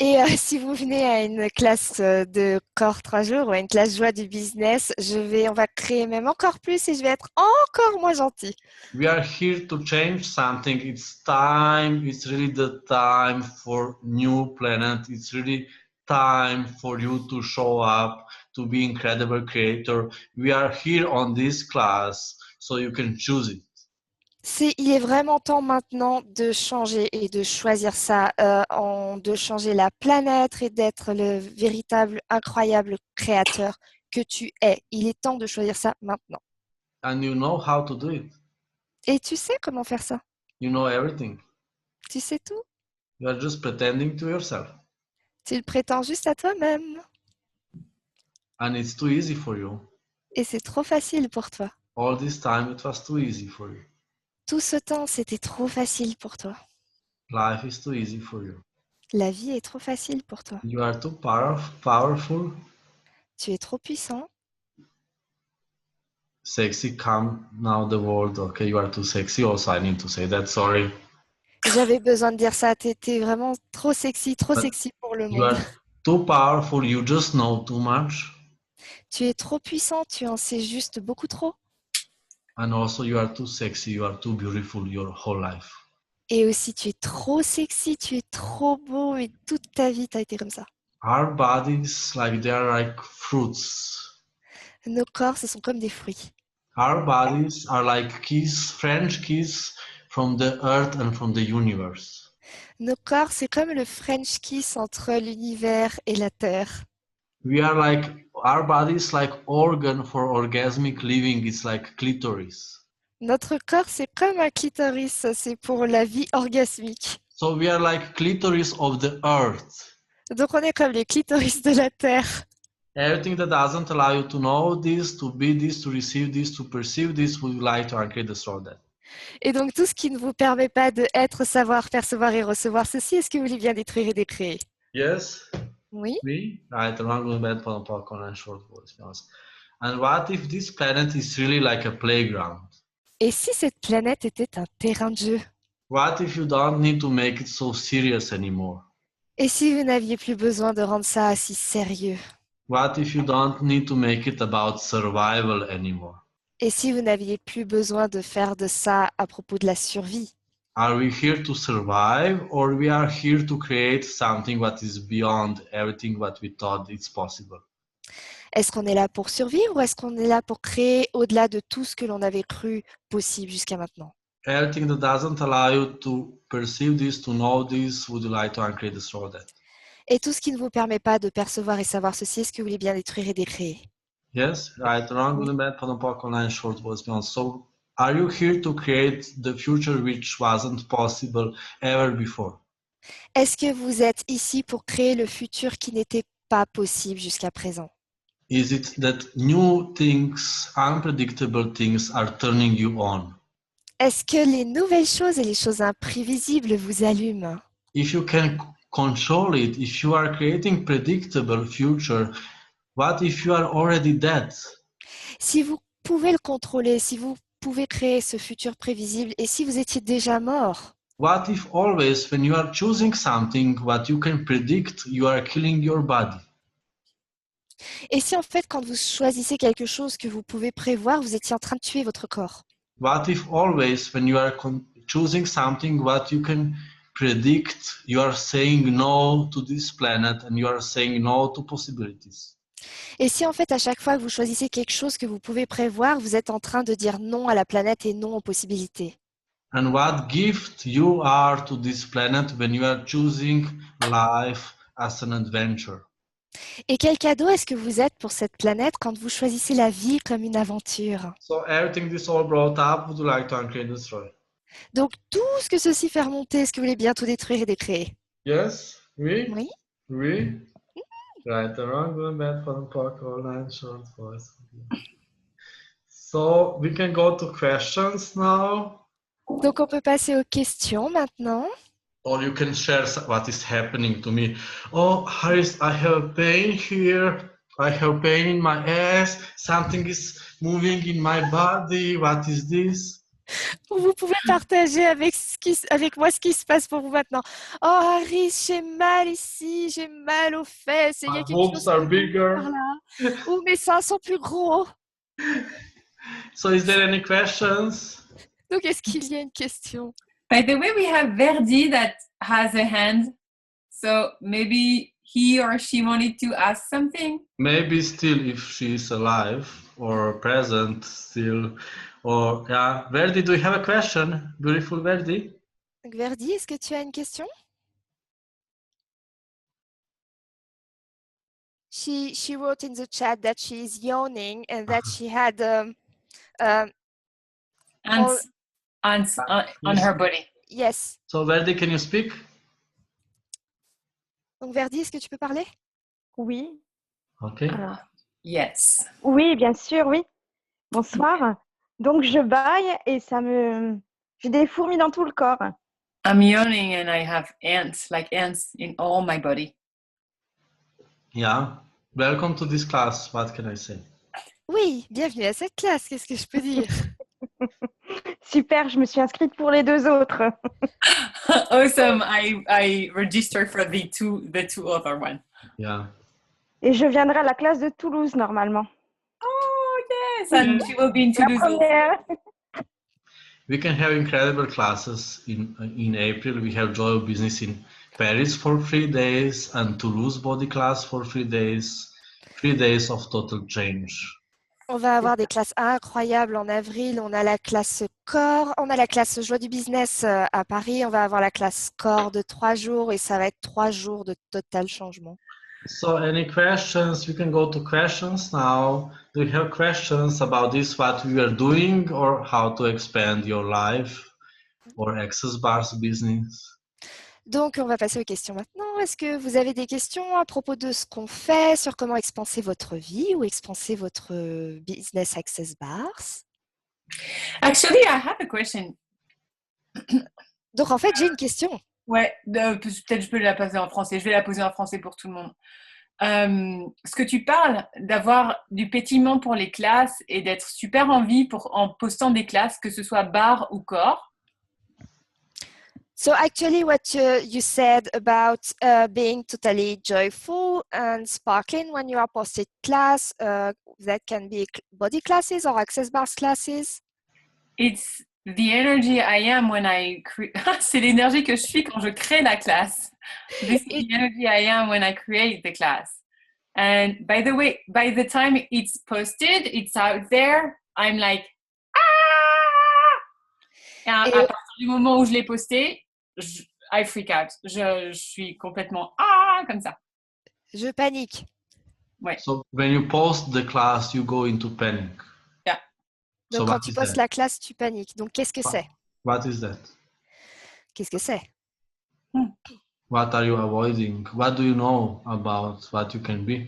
Et si vous venez à une classe de corps 3 jours ou à une classe joie du business, on va créer même encore plus et je vais être encore moins gentil. We are here to change something. It's time. It's really the time for new planet. It's really time for you to show up, to be incredible creator. We are here on this class, so you can choose it. Il est vraiment temps maintenant de changer et de choisir ça, de changer la planète et d'être le véritable, incroyable créateur que tu es. Il est temps de choisir ça maintenant. And you know how to do it. Et tu sais comment faire ça. You know everything. Tu sais tout. You are just pretending to yourself. Tu le prétends juste à toi-même. And it's too easy for you. Et c'est trop facile pour toi. All this time it was too easy for you. Tout ce temps, c'était trop facile pour toi. Life is too easy for you. La vie est trop facile pour toi. You are too powerful. Tu es trop puissant. Sexy, come now the world. Okay, you are too sexy. Also, I need to say that. Sorry. J'avais besoin de dire ça. T'étais vraiment trop sexy pour le You monde. are too powerful. You just know too much. Tu es trop puissant. Tu en sais juste beaucoup trop. And also, you are too sexy. You are too beautiful your whole life. Et aussi, tu es trop sexy. Tu es trop beau. Et toute ta vie, t'as été comme ça. Our bodies, like they are like fruits. Nos corps, ce sont comme des fruits. Our bodies are like keys, French keys from the earth and from the universe. Nos corps, c'est comme le French kiss entre l'univers et la Terre. We are like, our body is like organ for orgasmic living. It's like clitoris. Notre corps, c'est comme un clitoris, c'est pour la vie orgasmique. So we are like clitoris of the earth. Donc on est comme les clitoris de la Terre. Everything that doesn't allow you to know this, to be this, to receive this, to perceive this, we would like to uncreate, destroy that. Et donc tout ce qui ne vous permet pas de être, savoir, percevoir et recevoir ceci, est-ce que vous voulez bien détruire et décréer? Yes? Oui. Me? Right, wrong, good, bad, fun, popcorn, and short words. And what if this planet is really like a playground? Et si cette planète était un terrain de jeu? What if you don't need to make it so serious anymore? Et si vous n'aviez plus besoin de rendre ça si sérieux? What if you don't need to make it about survival anymore? Et si vous n'aviez plus besoin de faire de ça à propos de la survie? Are we here to survive, or we are here to create something what is beyond everything what we thought is possible? Est-ce qu'on est là pour survivre ou est-ce qu'on est là pour créer au-delà de tout ce que l'on avait cru possible jusqu'à maintenant? Everything that doesn't allow you to perceive this, to know this, would you like to uncreate, destroy that? Et tout ce qui ne vous permet pas de percevoir et savoir ceci, est-ce que vous voulez bien détruire et décréer? Yes, right, wrong, good, bad, fun, popcorn, and short words beyond. So, are you here to create the future which wasn't possible ever before? Est-ce que vous êtes ici pour créer le futur qui n'était pas possible jusqu'à présent? Is it that new things, unpredictable things are turning you on? Est-ce que les nouvelles choses et les choses imprévisibles vous allument? If you can control it, if you are creating predictable future, what if you are already dead? Si vous pouvez le contrôler, si vous pouvez créer ce futur prévisible, et si vous étiez déjà mort? What if always when you are choosing something what you can predict, you are killing your body? Et si en fait, quand vous choisissez quelque chose que vous pouvez prévoir, vous étiez en train de tuer votre corps? What if always when you are choosing something what you can predict, you are saying no to this planet and you are saying no to possibilities? Et si en fait, à chaque fois que vous choisissez quelque chose que vous pouvez prévoir, vous êtes en train de dire non à la planète et non aux possibilités? And what gift you are to this planet when you are choosing life as an adventure? Et quel cadeau est-ce que vous êtes pour cette planète quand vous choisissez la vie comme une aventure? So everything this all brought up, would you like to uncreate, destroy? Donc tout ce que ceci fait remonter, est-ce que vous voulez bien tout détruire et décréer? Yes, we, Oui. we. Right, wrong, good, bad, fun, popcorn, and short voice. So we can go to questions now, Donc on peut passer aux questions maintenant. or you can share what is happening to me. Oh, Haris, I have pain here. I have pain in my ass. Something is moving in my body. What is this? Vous pouvez partager avec moi ce qui se passe pour vous maintenant. Oh Harry, j'ai mal ici, j'ai mal aux fesses. Il y a My quelque boobs chose are qui bouge bigger. par là. Ou mes seins sont plus gros. So is there any questions? Donc est-ce qu'il y a une question? By the way, we have Verdi that has a hand. So maybe he or she wanted to ask something. Maybe still if she is alive or present still. Or yeah, Verdi, do you have a question? Beautiful Verdi. Donc, Verdi, est-ce que tu as une question? She wrote in the chat that she is yawning and that she had Ants on her body. yes. So Verdi, can you speak? Donc Verdi, est-ce que tu peux parler? Oui, Okay. Yes. oui, bien sûr, oui. Bonsoir. Donc, je baille et j'ai des fourmis dans tout le corps. I'm yawning and I have ants, like ants in all my body. Yeah. Welcome to this class. What can I say? Oui, bienvenue à cette classe, qu'est-ce que je peux dire? Super, je me suis inscrite pour les deux autres. Awesome. I registered for the two other one. Yeah. Et je viendrai à la classe de Toulouse normalement. Oh yes, and she will be in La Toulouse also. première. We can have incredible classes in April. We have Joy of Business in Paris for 3 days and Toulouse body class for 3 days. 3 days of total change. On va avoir des classes incroyables en avril. On a la classe corps, on a la classe joie du business à Paris. On va avoir la classe corps de 3 jours et ça va être 3 jours de total changement. So any questions? We can go to questions now. Do you have questions about this, what we are doing, or how to expand your life or Access Bars business? Donc, on va passer aux questions maintenant. Est-ce que vous avez des questions à propos de ce qu'on fait, sur comment expanser votre vie ou expanser votre business Access Bars? Actually, I have a question. Donc, en fait, j'ai une question. Ouais, peut-être je peux la poser en français. Je vais la poser en français pour tout le monde. Ce que tu parles d'avoir du pétillement pour les classes et d'être super en vie en postant des classes, que ce soit bar ou corps. So actually what you said about being totally joyful and sparkling when you are posted class, that can be body classes or Access Bars classes? It's the energy I am when I c'est l'énergie que je suis quand je crée la classe. This is the energy I am when I create the class. And by the way, by the time it's posted, it's out there, I'm like à partir du moment où je l'ai posté, I freak out. Je suis complètement comme ça. Je panique. Ouais. So when you post the class, you go into panic. Yeah. Donc So quand tu postes la classe, tu paniques. Donc qu'est-ce que c'est? What is that? Qu'est-ce que c'est? What are you avoiding? What do you know about what you can be?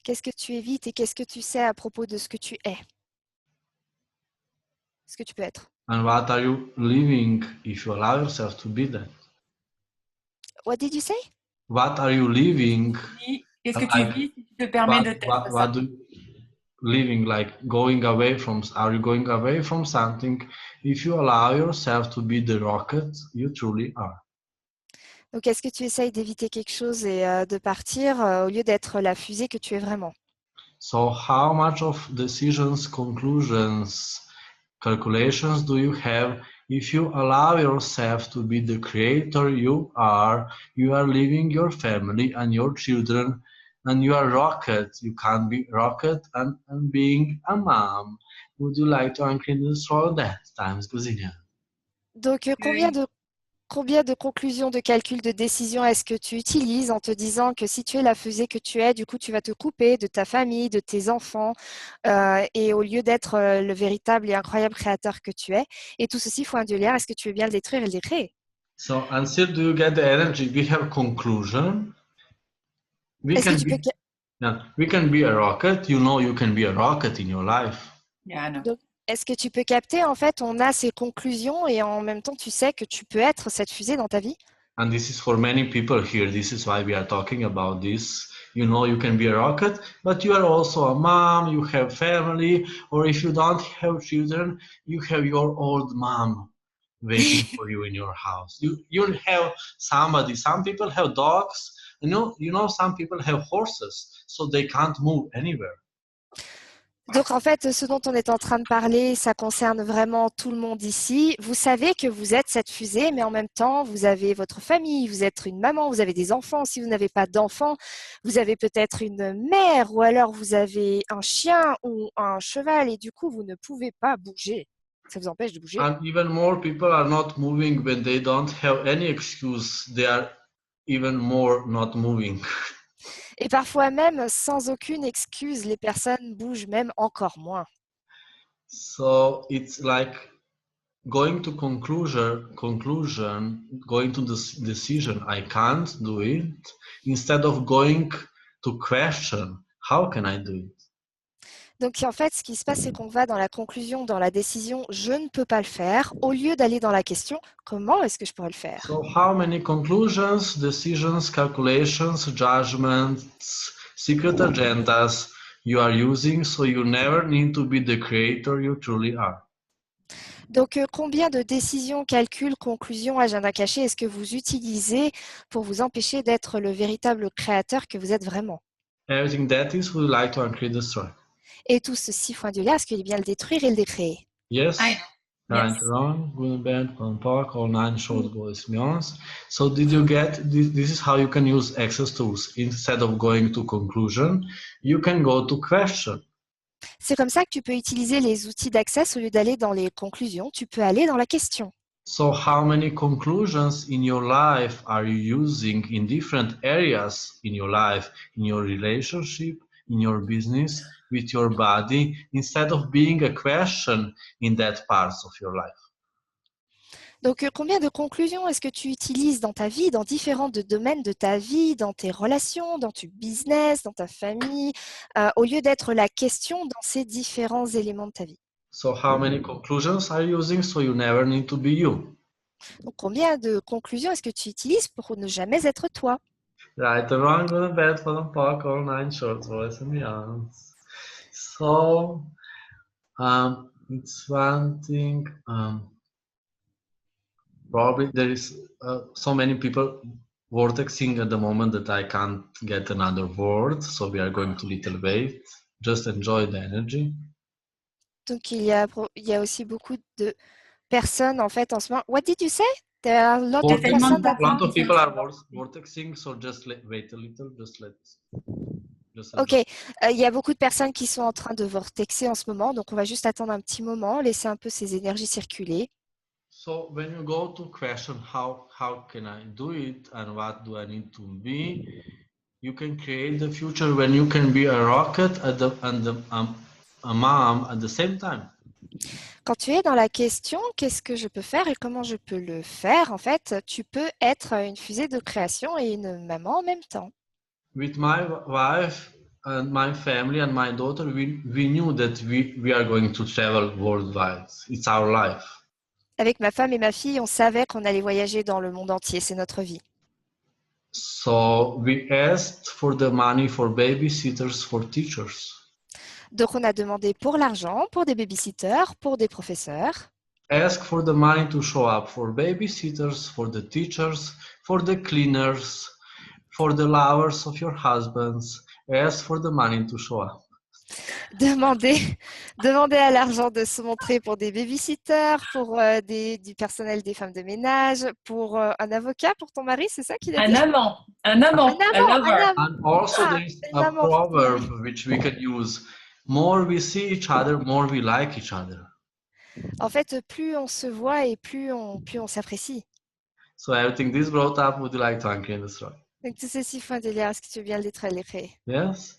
Qu'est-ce que tu évites et qu'est-ce que tu sais à propos de ce que tu es? Ce que tu peux être. And what are you living if you allow yourself to be that? What did you say? What are you living? Qu'est-ce que tu vis si tu te permets de t'être ça? What do living like going away from? Are you going away from something? If you allow yourself to be the rocket you truly are. Donc, est-ce que tu essayes d'éviter quelque chose et de partir au lieu d'être la fusée que tu es vraiment? So how much of decisions, conclusions, calculations do you have? If you allow yourself to be the creator you are leaving your family and your children, and you are rocket. You can't be rocket and being a mom. Would you like to increase that times Gazinian? Donc, combien de conclusions, de calculs, de décisions est-ce que tu utilises en te disant que si tu es la fusée que tu es, du coup, tu vas te couper de ta famille, de tes enfants, et au lieu d'être le véritable et incroyable créateur que tu es, et tout ceci faut un Dieu liard, est-ce que tu veux bien le détruire et le décréer? So until do you get the energy, we have conclusion. We can be a rocket. You know you can be a rocket in your life. Yeah, I know. Donc, est-ce que tu peux capter, en fait, on a ces conclusions et en même temps, tu sais que tu peux être cette fusée dans ta vie? And this is for many people here. This is why we are talking about this. You know you can be a rocket, but you are also a mom, you have family, or if you don't have children, you have your old mom waiting for you in your house. You have somebody. Some people have dogs. You know some people have horses, so they can't move anywhere. Donc, en fait, ce dont on est en train de parler, ça concerne vraiment tout le monde ici. Vous savez que vous êtes cette fusée, mais en même temps, vous avez votre famille, vous êtes une maman, vous avez des enfants. Si vous n'avez pas d'enfants, vous avez peut-être une mère ou alors vous avez un chien ou un cheval et du coup, vous ne pouvez pas bouger. Ça vous empêche de bouger. And even more people are not moving when they don't have any excuse. They are even more not moving. Et parfois même, sans aucune excuse, les personnes bougent même encore moins. So it's like going to conclusion, going to the decision, I can't do it, instead of going to question, how can I do it? Donc en fait, ce qui se passe, c'est qu'on va dans la conclusion, dans la décision, je ne peux pas le faire, au lieu d'aller dans la question, comment est-ce que je pourrais le faire? So how many conclusions, decisions, calculations, judgments, secret agendas you are using so you never need to be the creator you truly are? Donc combien de décisions, calculs, conclusions, agendas cachés est-ce que vous utilisez pour vous empêcher d'être le véritable créateur que vous êtes vraiment? Everything that is, we like to uncreate, destroy. Et tout ceci, foi Dieu là, est-ce qu'il est bien le détruire et le décréer? Yes? Right, Yes. wrong, good, bad, fun, park, all 9 short voicemails. So did you get, this is how you can use Access Tools. Instead of going to conclusion, you can go to question. C'est comme ça que tu peux utiliser les outils d'Access au lieu d'aller dans les conclusions, tu peux aller dans la question. So how many conclusions in your life are you using in different areas in your life, in your relationship, in your business, with your body, instead of being a question in that parts of your life? Donc, combien de conclusions est-ce que tu utilises dans ta vie, dans différents domaines de ta vie, dans tes relations, dans ton business, dans ta famille, au lieu d'être la question dans ces différents éléments de ta vie? So how many conclusions are you using so you never need to be you? Donc, combien de conclusions est-ce que tu utilises pour ne jamais être toi? Right, the wrong, good, bad, fun, park, all 9 short voice and meows. So, it's one thing, probably there is so many people vortexing at the moment that I can't get another word, so we are going to little wait. Just enjoy the energy. Donc, il y a aussi beaucoup de personnes, en fait, en ce moment. What did you say? There are a lot of Vortex- person Tellement that... A lot of people are vortexing, so just wait a little, just enjoy. Ok, il y a beaucoup de personnes qui sont en train de vortexer en ce moment, donc on va juste attendre un petit moment, laisser un peu ces énergies circuler. So when you go to question how can I do it and what do I need to be, you can create the future when you can be a rocket and a mom at the same time. Quand tu es dans la question, qu'est-ce que je peux faire et comment je peux le faire, en fait, tu peux être une fusée de création et une maman en même temps. With my wife and my family and my daughter, we knew that we are going to travel worldwide. It's our life. Avec ma femme et ma fille, on savait qu'on allait voyager dans le monde entier, c'est notre vie. So we asked for the money for babysitters, for teachers. Donc on a demandé pour l'argent, pour des babysitters, pour des professeurs. Ask for the money to show up for babysitters, for the teachers, for the cleaners, for the lovers of your husbands. Ask for the money to show up. Demander à l'argent de se montrer pour des babysitters, pour du personnel des femmes de ménage, pour un avocat pour ton mari, c'est ça qu'il a dit? Un amant, a lover. And also Ah, there is un a amant pour ton mari. proverb which we can use. More we see each other, more we like each other. En fait, plus on se voit et plus on s'apprécie. So everything this brought up, would you like to uncreate this right? Donc tout ceci font un délire. Est-ce que tu veux bien le détruire? Yes?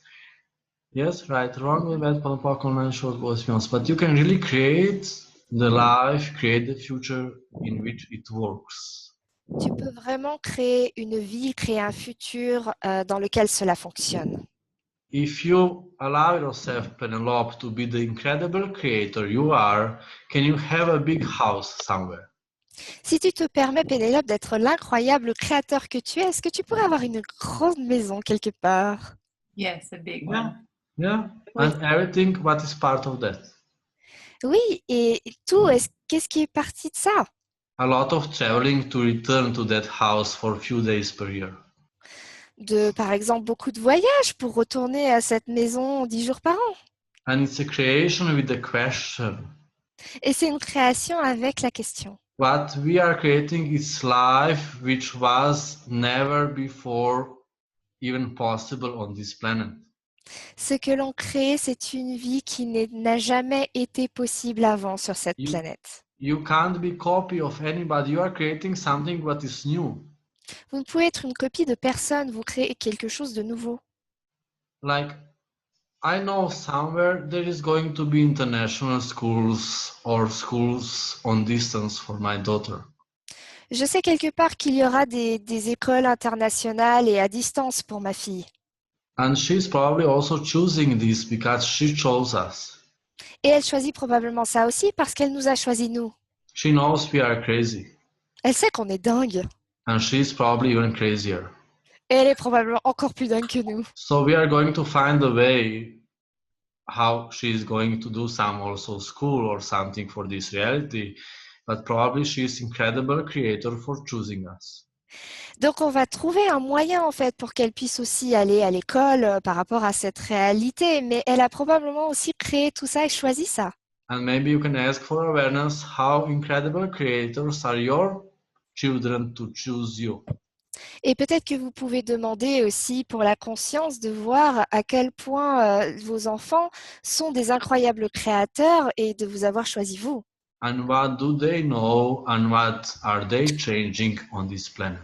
Yes, right, wrong, bad, park, online, short voicemails. But you can really create the life, create the future in which it works. Tu peux vraiment créer une vie, créer un futur dans lequel cela fonctionne. If you allow yourself, Penelope, to be the incredible creator you are, can you have a big house somewhere? Si tu te permets, Pénélope, d'être l'incroyable créateur que tu es, est-ce que tu pourrais avoir une grande maison quelque part? Yes, a big one. Yeah, Oui. and everything what is part of that. Oui, et tout, qu'est-ce qui est parti de ça? A lot of traveling to return to that house for a few days per year. Par exemple, beaucoup de voyages pour retourner à cette maison 10 jours par an. And it's a creation with the question. Et c'est une création avec la question. What we are creating is life which was never before even possible on this planet. Ce que l'on crée, c'est une vie qui n'a jamais été possible avant sur cette planète. You can't be copy of anybody. You are creating something what is new. Vous ne pouvez être une copie de personne, vous créez quelque chose de nouveau. Like, I know somewhere there is going to be international schools or schools on distance for my daughter. Je sais quelque part qu'il y aura des écoles internationales et à distance pour ma fille. And she's probably also choosing this because she chose us. Et elle choisit probablement ça aussi parce qu'elle nous a choisis nous. She knows we are crazy. Elle sait qu'on est dingue. And she's probably even crazier. Et elle est probablement encore plus dingue que nous. So we are going to find a way how she's going to do some also school or something for this reality. But probably she's incredible creator for choosing us. Donc on va trouver un moyen en fait pour qu'elle puisse aussi aller à l'école par rapport à cette réalité. Mais elle a probablement aussi créé tout ça et choisi ça. And maybe you can ask for awareness how incredible creators are your children to choose you. Et peut-être que vous pouvez demander aussi pour la conscience de voir à quel point vos enfants sont des incroyables créateurs et de vous avoir choisi vous. And what do they know and what are they changing on this planet?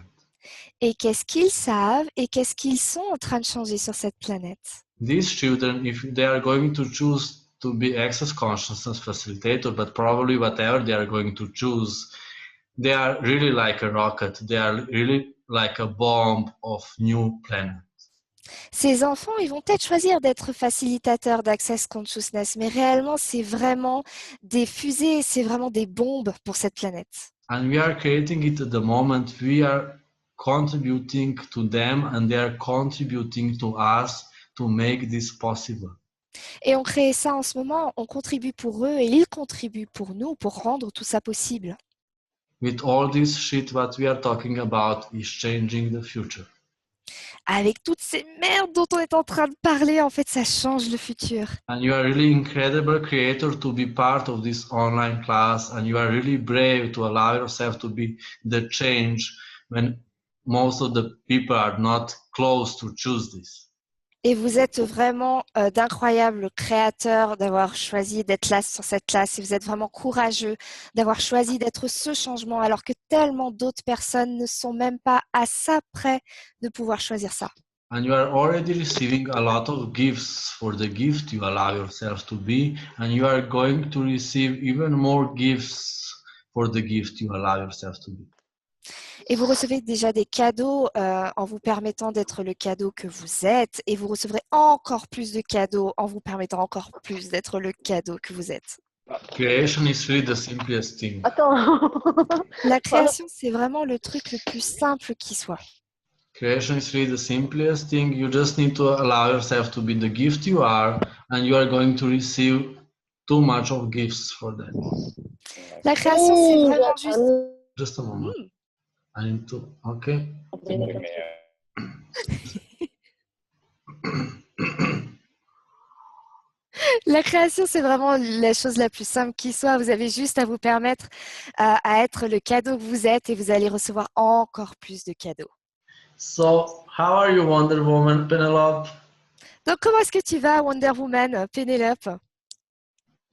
Et qu'est-ce qu'ils savent et qu'est-ce qu'ils sont en train de changer sur cette planète. These children, if they are going to choose to be access consciousness facilitator, but probably whatever they are going to choose, they are really like a rocket. They are really like a bomb of new planet. Ces enfants, ils vont peut-être choisir d'être facilitateurs d'Access Consciousness, mais réellement, c'est vraiment des fusées, c'est vraiment des bombes pour cette planète. And we are creating it at the moment. We are contributing to them and they are contributing to us to make this possible. Et on crée ça en ce moment, on contribue pour eux et ils contribuent pour nous pour rendre tout ça possible. With all this shit, what we are talking about is changing the future. Avec toutes ces merdes dont on est en train de parler, en fait, ça change le futur. And you are really incredible creator to be part of this online class, and you are really brave to allow yourself to be the change when most of the people are not close to choose this. Et vous êtes vraiment d'incroyables créateurs d'avoir choisi d'être là sur cette classe et vous êtes vraiment courageux d'avoir choisi d'être ce changement alors que tellement d'autres personnes ne sont même pas à ça près de pouvoir choisir ça. And you are already receiving a lot of gifts for the gift you allow yourself to be, and you are going to receive even more gifts for the gift you allow yourself to be. Et vous recevez déjà des cadeaux en vous permettant d'être le cadeau que vous êtes et vous recevrez encore plus de cadeaux en vous permettant encore plus d'être le cadeau que vous êtes. Creation is really the simplest thing. Attends. La création, c'est vraiment le truc le plus simple qui soit. Creation is really the simplest thing. You just need to allow yourself to be the gift you are, and you are going to receive too much of gifts for that. La création, c'est vraiment juste... Just a moment. I need to, okay. La création, c'est vraiment la chose la plus simple qui soit. Vous avez juste à vous permettre à être le cadeau que vous êtes et vous allez recevoir encore plus de cadeaux. So, how are you, Wonder Woman, Penelope? Donc, comment est-ce que tu vas, Wonder Woman, Pénélope?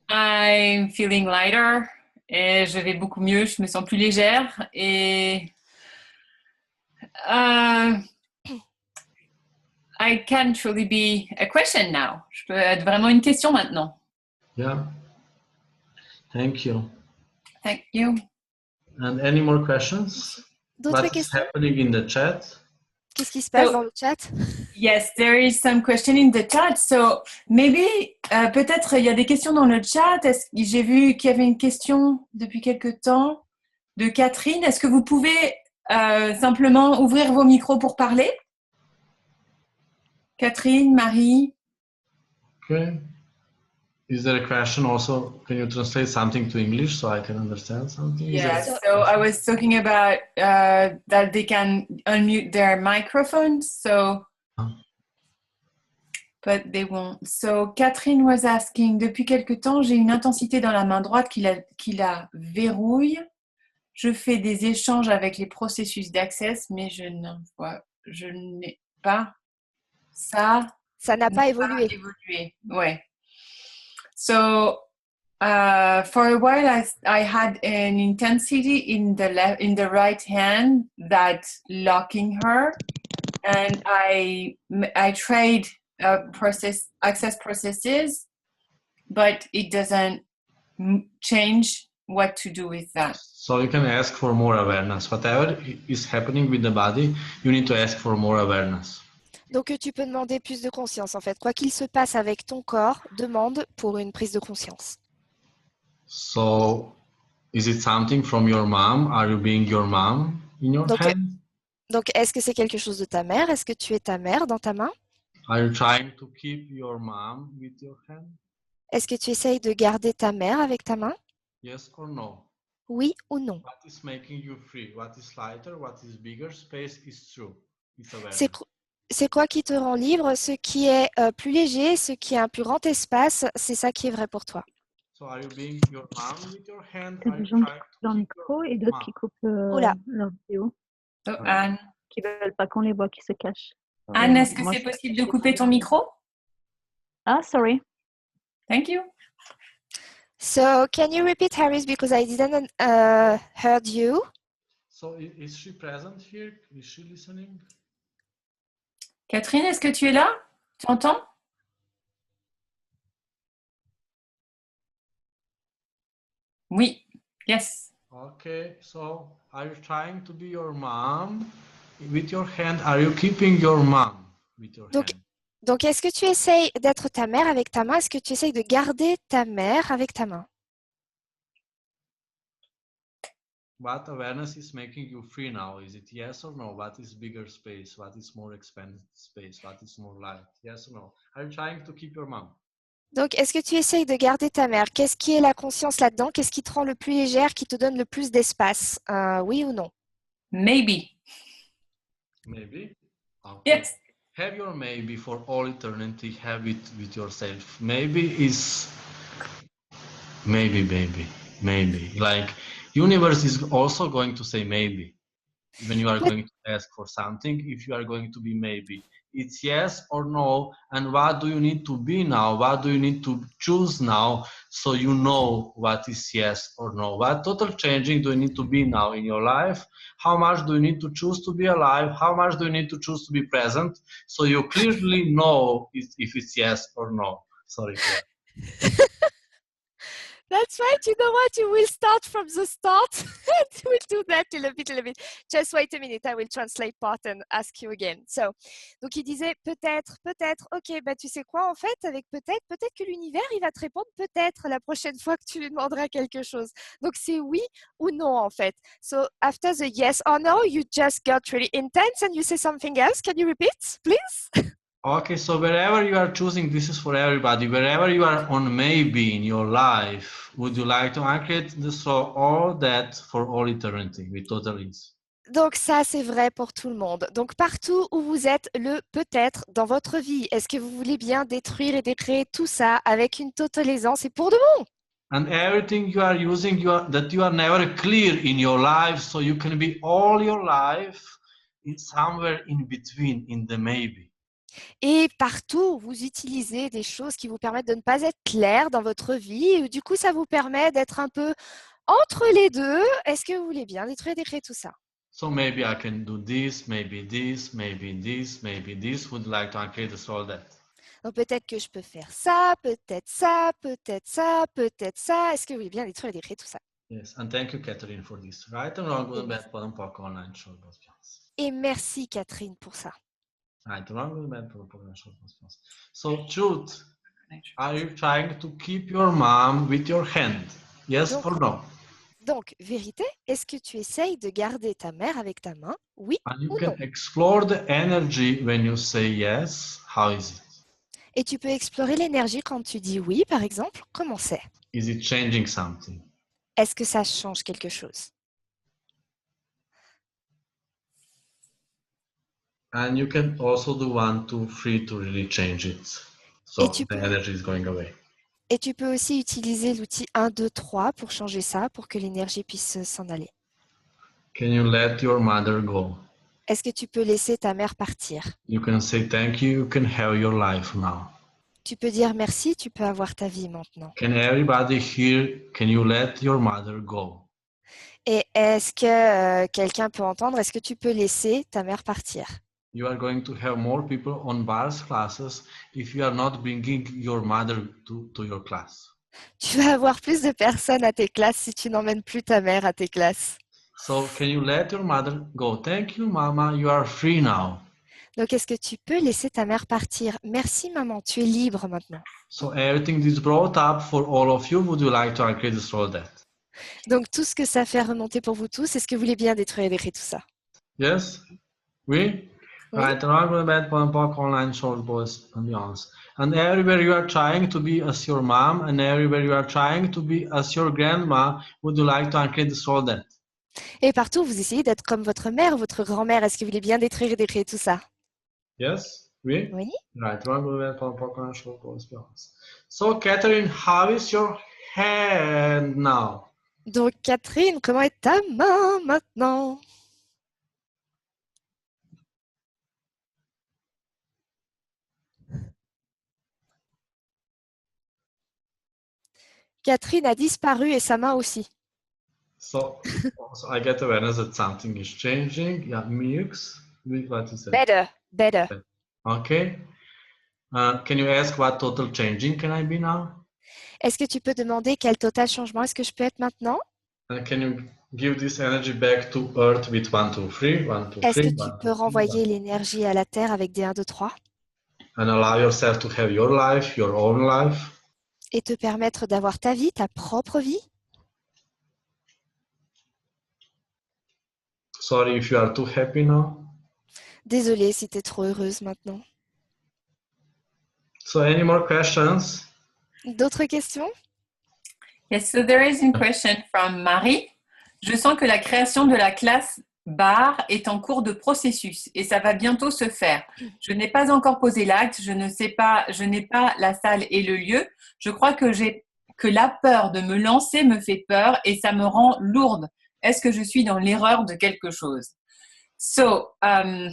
I'm feeling lighter et je vais beaucoup mieux, je me sens plus légère et I can truly be a question now. Je peux être vraiment une question maintenant. Yeah. Thank you. Thank you. And any more questions? D'autres What's questions? happening in the chat? Qu'est-ce qui se passe dans le chat? Yes, there is some question in the chat. So maybe, peut-être il y a des questions dans le chat. J'ai vu qu'il y avait une question depuis quelque temps de Catherine. Est-ce que vous pouvez simplement ouvrir vos micros pour parler? Catherine, Marie. Okay. Is there a question also? Can you translate something to English so I can understand something? Yes. So I was talking about that they can unmute their microphones. So, but they won't. So Catherine was asking, depuis quelque temps, j'ai une intensité dans la main droite qui la verrouille. Je fais des échanges avec les processus d'access, mais je n'ai pas ça. Ça n'a pas évolué. Ouais. So for a while, I had an intensity in the right hand that locking her, and I tried access processes, but it doesn't change what to do with that. So you can ask for more awareness. Whatever is happening with the body, you need to ask for more awareness. Donc, tu peux demander plus de conscience, en fait. Quoi qu'il se passe avec ton corps, demande pour une prise de conscience. So, is it something from your mom? Are you being your mom in your hand? Donc, est-ce que c'est quelque chose de ta mère? Est-ce que tu es ta mère dans ta main? Are you trying to keep your mom with your hand? Est-ce que tu essayes de garder ta mère avec ta main? Yes or no? Oui ou non? What is making you free? What is lighter? What is bigger? Space is true. It's awareness. C'est quoi qui te rend libre? Ce qui est plus léger, ce qui a un plus grand espace, c'est ça qui est vrai pour toi. So are you being your mom with your hand? Il y a Are des you gens qui trying coupent to leur keep micro your et d'autres mom? qui coupent Oula. leur vidéo, So, Ouais. Anne, qui veulent pas qu'on les voit, qui se cachent. Anne, est-ce que Moi, c'est je- possible de couper ton micro? Ah, sorry. Thank you. So can you repeat, Harris, because I didn't heard you? So is she present here? Is she listening? Catherine, est-ce que tu es là? Tu entends? Oui. Yes. Okay, so are you trying to be your mom with your hand? Are you keeping your mom with your Donc, hand? donc est-ce que tu essayes d'être ta mère avec ta main? Est-ce que tu essayes de garder ta mère avec ta main? What awareness is making you free now? Is it yes or no? What is bigger space? What is more expanded space? What is more light? Yes or no? Are you trying to keep your mom? Donc, est-ce que tu essayes de garder ta mère? Qu'est-ce qui est la conscience là-dedans? Qu'est-ce qui te rend le plus légère, qui te donne le plus d'espace? Oui ou non? Maybe. Maybe. Okay. Yes. Have your maybe for all eternity. Have it with yourself. Maybe is maybe. Like universe is also going to say maybe when you are Peut- going to ask for something. If you are going to be maybe, it's yes or no. And what do you need to be now? What do you need to choose now? So you know what is yes or no. What total changing do you need to be now in your life? How much do you need to choose to be alive? How much do you need to choose to be present? So you clearly know if it's yes or no. Sorry, Claire. That's right. You know what? You will start from the start. We'll do that a little bit. Just wait a minute. I will translate part and ask you again. So, donc il disait peut-être. Ok, bah tu sais quoi en fait avec peut-être que l'univers il va te répondre peut-être la prochaine fois que tu lui demanderas quelque chose. Donc c'est oui ou non en fait. So after the yes or no, you just got really intense and you say something else. Can you repeat, please? Okay, so wherever you are choosing, this is for everybody. Wherever you are on maybe in your life, would you like to uncreate this or all that for all eternity with total ease? Donc ça, c'est vrai pour tout le monde. Donc partout où vous êtes, le peut-être dans votre vie, est-ce que vous voulez bien détruire et décréer tout ça avec une totale aisance et pour de bon? And everything you are using, that you are never clear in your life, so you can be all your life in somewhere in between, in the maybe. Et partout, vous utilisez des choses qui vous permettent de ne pas être clair dans votre vie. Et du coup, ça vous permet d'être un peu entre les deux. Est-ce que vous voulez bien détruire et décréer tout ça? So maybe I can do this, maybe this, maybe this, maybe this. Would you like to uncreate this all that? Donc peut-être que je peux faire ça, peut-être ça, peut-être ça, peut-être ça. Est-ce que vous voulez bien détruire et décréer tout ça? Yes, and thank you, Catherine, for this. Right and wrong, good and bad, bottom pock online show. Et merci Catherine pour ça. Right, wrong, good and bad, bottom pock online show. So, truth, are you trying to keep your mom with your hand? Yes or no? Donc, vérité, est-ce que tu essayes de garder ta mère avec ta main? Oui And you ou non? can explore the energy when you say yes. How is it? Et tu peux explorer l'énergie quand tu dis oui, par exemple. Comment c'est? Is it changing something? Est-ce que ça change quelque chose? And you can also do 1, 2, 3 to really change it. So Et tu the peux- energy is going away. Et tu peux aussi utiliser l'outil 1, 2, 3 pour changer ça, pour que l'énergie puisse s'en aller. Can you let your mother go? Est-ce que tu peux laisser ta mère partir? You can say thank you. You can have your life now. Tu peux dire merci, tu peux avoir ta vie maintenant. Can everybody here? Can you let your mother go? Et est-ce que quelqu'un peut entendre? Est-ce que tu peux laisser ta mère partir? You are going to have more people on bars classes if you are not bringing your mother to your class. Tu vas avoir plus de personnes à tes classes si tu n'emmènes plus ta mère à tes classes. So can you let your mother go? Thank you, Mama. You are free now. Donc, est-ce que tu peux laisser ta mère partir? Merci, maman, tu es libre maintenant. So everything is brought up for all of you. Would you like to uncreate this all that? Donc, tout ce que ça fait remonter pour vous tous, est-ce que vous voulez bien détruire et décrire tout ça? Yes? Oui? Oui. Right, wrong, bad, pock, online, short, boys, and beyonds. And everywhere you are trying to be as your mom, and everywhere you are trying to be as your grandma, would you like to uncreate this all that? Et partout, vous essayez d'être comme votre mère ou votre grand-mère. Est-ce que vous voulez bien détruire et décrire tout ça? Yes? Oui? Oui. Right, wrong, bad, pock, online, short, boys, beyonds. So, Catherine, how is your hand now? Donc, Catherine, comment est ta main maintenant? Catherine a disparu et sa main aussi. So I get awareness that something is changing. Yeah, mix. What is that? Better, better. Okay. Can you ask what total changing can I be now? Est-ce que tu peux demander quel total changement est-ce que je peux être maintenant? Can you give this energy back to Earth with 1, 2, 3, 1, 2, Est-ce 3, que tu 1, 2, peux 3, renvoyer l'énergie à la Terre avec des 1, 2, 3 and allow yourself to have your life, your own life? et te permettre d'avoir ta vie, ta propre vie? Sorry if you are too happy now. Désolée si tu es trop heureuse maintenant. So any more questions? D'autres questions? Yes, so there is a question from Marie. Je sens que la création de la classe bar est en cours de processus et ça va bientôt se faire. Je n'ai pas encore posé l'acte, je n'ai pas la salle et le lieu. Je crois que la peur de me lancer me fait peur et ça me rend lourde. Est-ce que je suis dans l'erreur de quelque chose? So, I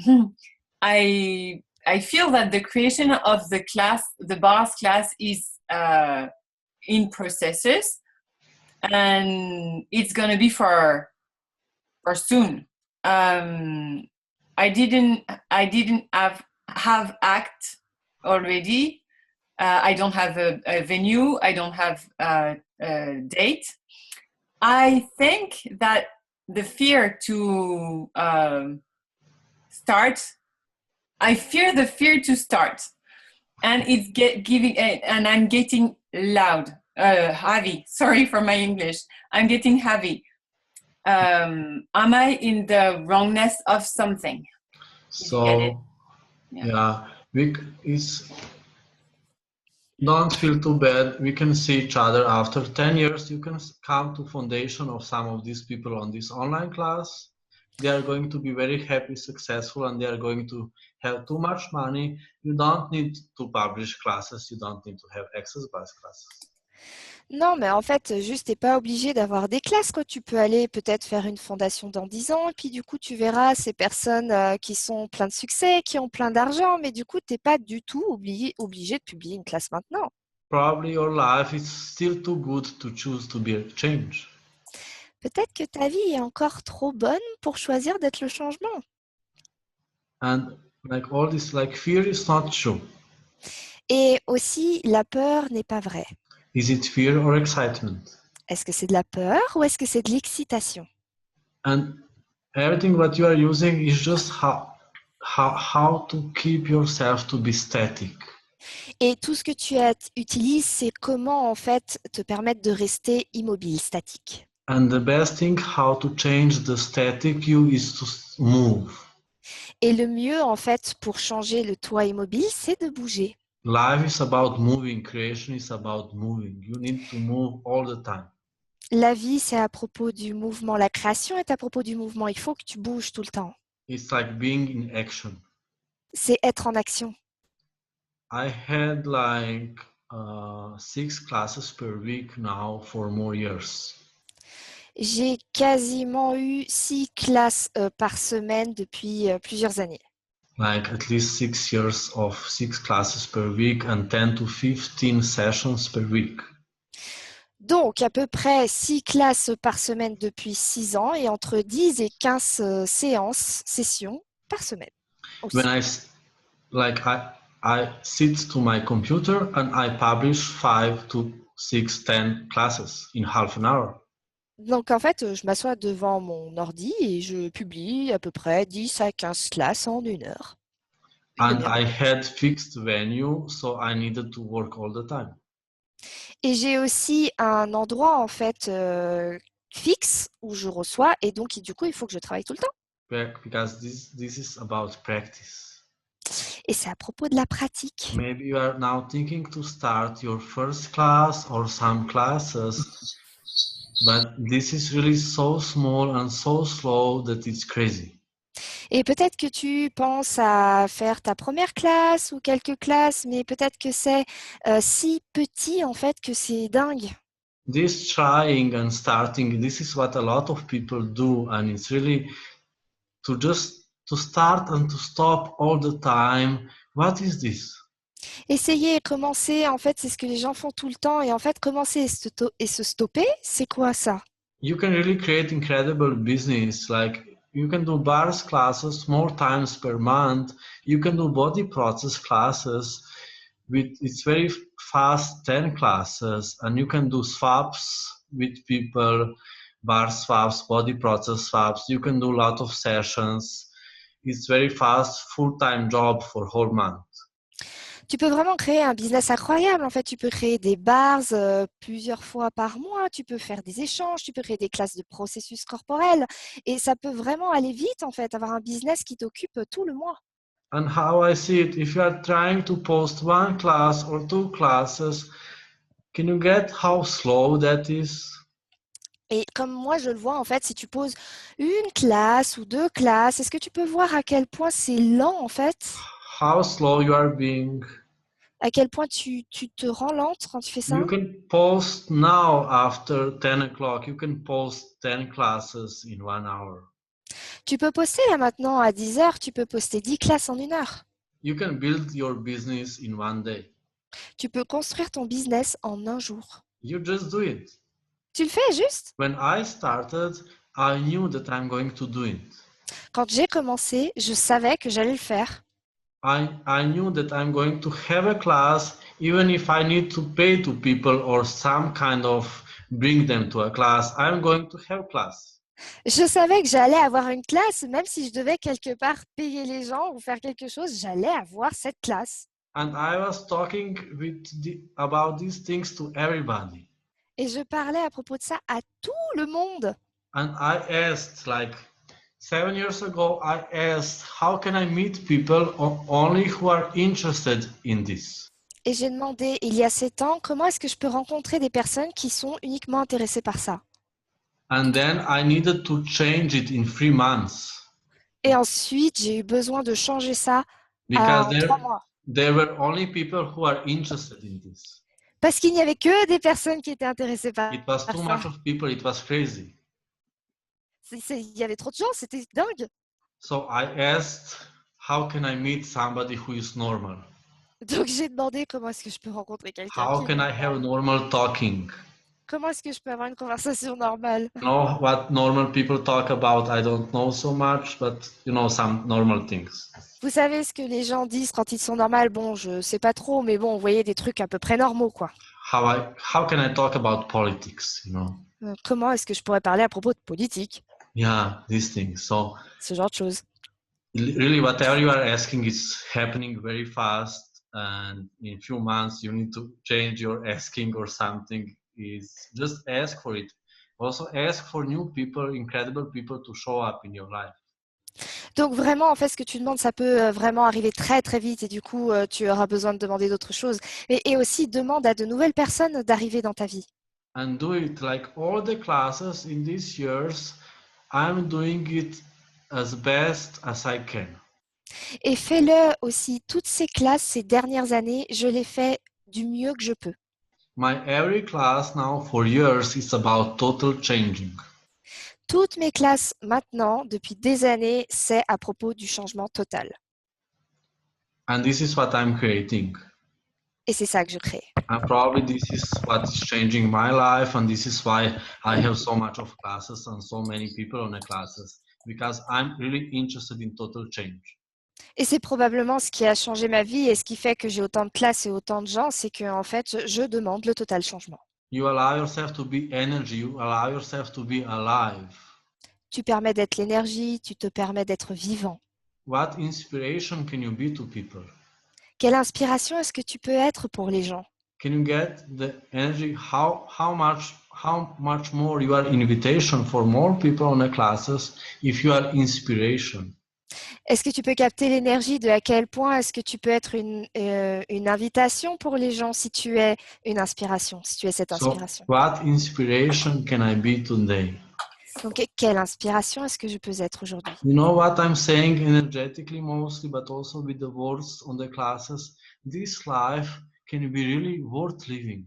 feel that the creation of the class, the bars class, is in processes, and it's gonna be for soon. I didn't have act already. I don't have a venue. I don't have a date. I think that the fear to start, I fear the fear to start, and it's and I'm getting loud, heavy. Sorry for my English. I'm getting heavy. Am I in the wrongness of something? So yeah, don't feel too bad. We can see each other after 10 years. You can come to foundation of some of these people on this online class. They are going to be very happy, successful, and they are going to have too much money. You don't need to publish classes. You don't need to have access based classes. Non, mais en fait, juste, t'es pas obligé d'avoir des classes, quoi. Tu peux aller peut-être faire une fondation dans 10 ans, et puis du coup, tu verras ces personnes qui sont plein de succès, qui ont plein d'argent, mais du coup, t'es pas du tout obligé de publier une classe maintenant. Probably your life is still too good to choose to be a change. Peut-être que ta vie est encore trop bonne pour choisir d'être le changement. And like all this, like fear is not true. Et aussi, la peur n'est pas vraie. Is it fear or excitement? Est-ce que c'est de la peur ou est-ce que c'est de l'excitation? And everything what you are using is just how to keep yourself to be static. Et tout ce que tu utilises, c'est comment en fait te permettre de rester immobile, statique. And the best thing how to change the static you is to move. Et le mieux en fait pour changer le toi immobile, c'est de bouger. Life is about moving. Creation is about moving. You need to move all the time. La vie, c'est à propos du mouvement. La création est à propos du mouvement. Il faut que tu bouges tout le temps. It's like being in action. C'est être en action. I had like 6 classes per week now for more years. J'ai quasiment eu 6 classes par semaine depuis plusieurs années. Like at least 6 years of 6 classes per week and 10 to 15 sessions per week. Donc, à peu près 6 classes par semaine depuis 6 ans et entre 10 et 15 sessions par semaine. Aussi. When I sit to my computer and I publish 5 to 6, 10 classes in half an hour. Donc, en fait, je m'assois devant mon ordi et je publie à peu près 10 à 15 classes en 1 heure. And I had fixed venue, so I needed to work all the time. Et j'ai aussi un endroit, en fait, fixe où je reçois et donc, du coup, il faut que je travaille tout le temps. Because this is about practice. Et c'est à propos de la pratique. Maybe you are now thinking to start your first class or some classes, but this is really so small and so slow that it's crazy. Et peut-être que tu penses à faire ta première classe ou quelques classes, mais peut-être que c'est si petit en fait que c'est dingue. this trying and starting, this is what a lot of people do, and it's really to start and to stop all the time. What is this? Essayer et commencer, en fait, c'est ce que les gens font tout le temps. Et en fait, commencer et se stopper, c'est quoi ça? You can really create incredible business. Like you can do bars classes more times per month. You can do body process classes with it's very fast 10 classes, and you can do swaps with people, bar swaps, body process swaps. You can do a lot of sessions. It's very fast, full-time job for whole month. Tu peux vraiment créer un business incroyable. En fait, tu peux créer des bars plusieurs fois par mois, tu peux faire des échanges, tu peux créer des classes de processus corporel. Et ça peut vraiment aller vite, en fait, avoir un business qui t'occupe tout le mois. And how I see it, if you are trying to post one class or two classes, can you get how slow that is? Et comme moi, je le vois, en fait, si tu poses une classe ou deux classes, est-ce que tu peux voir à quel point c'est lent, en fait? How slow you are being. À quel point tu te rends lente quand tu fais ça? You can post now after 10 o'clock. You can post 10 classes in 1 hour. Tu peux poster là maintenant à 10 heures, tu peux poster 10 classes en 1 heure. You can build your business in 1 day. Tu peux construire ton business en un jour. You just do it. Tu le fais juste. When I started, I knew that I'm going to do it. Quand j'ai commencé, je savais que j'allais le faire. I knew that I'm going to have a class, even if I need to pay to people or some kind of bring them to a class, I'm going to have class. Je savais que j'allais avoir une classe, même si je devais quelque part payer les gens ou faire quelque chose, j'allais avoir cette classe. And I was talking about these things to everybody. Et je parlais à propos de ça à tout le monde. And I asked, like 7 years ago, I asked, how can I meet people only who are interested in this? Et j'ai demandé, il y a 7 ans, comment est-ce que je peux rencontrer des personnes qui sont uniquement intéressées par ça? And then I needed to change it in 3 months. Et ensuite, j'ai eu besoin de changer ça Because en 3 mois. there were only people who are interested in this. Parce qu'il n'y avait que des personnes qui étaient intéressées par It was too ça. much of people, it was crazy. Il y avait trop de gens, c'était dingue. So I asked, how can I meet somebody who is normal? Donc j'ai demandé comment est-ce que je peux rencontrer quelqu'un How qui can I have normal talking? Comment est-ce que je peux avoir une conversation normale? You know what normal people talk about? I don't know so much, but you know some normal things. Vous savez ce que les gens disent quand ils sont normaux? Bon, je sais pas trop, mais bon, vous voyez des trucs à peu près normaux, quoi. How can I talk about politics? You know? Comment est-ce que je pourrais parler à propos de politique? Yeah, these things. So Ce genre de choses. really, whatever you are asking is happening very fast, and in few months you need to change your asking or something. Is just ask for it. Also ask for new people, incredible people to show up in your life. Donc vraiment, en fait, ce que tu demandes, ça peut vraiment arriver très très vite et du coup, tu auras besoin de demander d'autres choses. Et aussi, demande à de nouvelles personnes d'arriver dans ta vie. And do it like all the classes in these years. I'm doing it as best as I can. Et fais-le aussi. Toutes ces classes, ces dernières années, je les fais du mieux que je peux. My every class now for years is about total changing. Toutes mes classes maintenant, depuis des années, c'est à propos du changement total. And this is what I'm creating. Et c'est ça que je crée. And probably this is what is changing my life, and this is why I have so much of classes and so many people on the classes, because I'm really interested in total change. Et c'est probablement ce qui a changé ma vie et ce qui fait que j'ai autant de classes et autant de gens, c'est que en fait, je demande le total changement. You allow yourself to be energy, you allow yourself to be alive. Tu permets d'être l'énergie, tu te permets d'être vivant. What inspiration can you be to people? Quelle inspiration est-ce que tu peux être pour les gens? Can you get the energy? How much more you are invitation for more people on the classes if you are inspiration? Est-ce que tu peux capter l'énergie de à quel point est-ce que tu peux être une invitation pour les gens si tu es une inspiration, si tu es cette inspiration? So, what inspiration can I be today? Donc, quelle inspiration est-ce que je peux être aujourd'hui? You know what I'm saying energetically mostly, but also with the words on the classes. This life can be really worth living.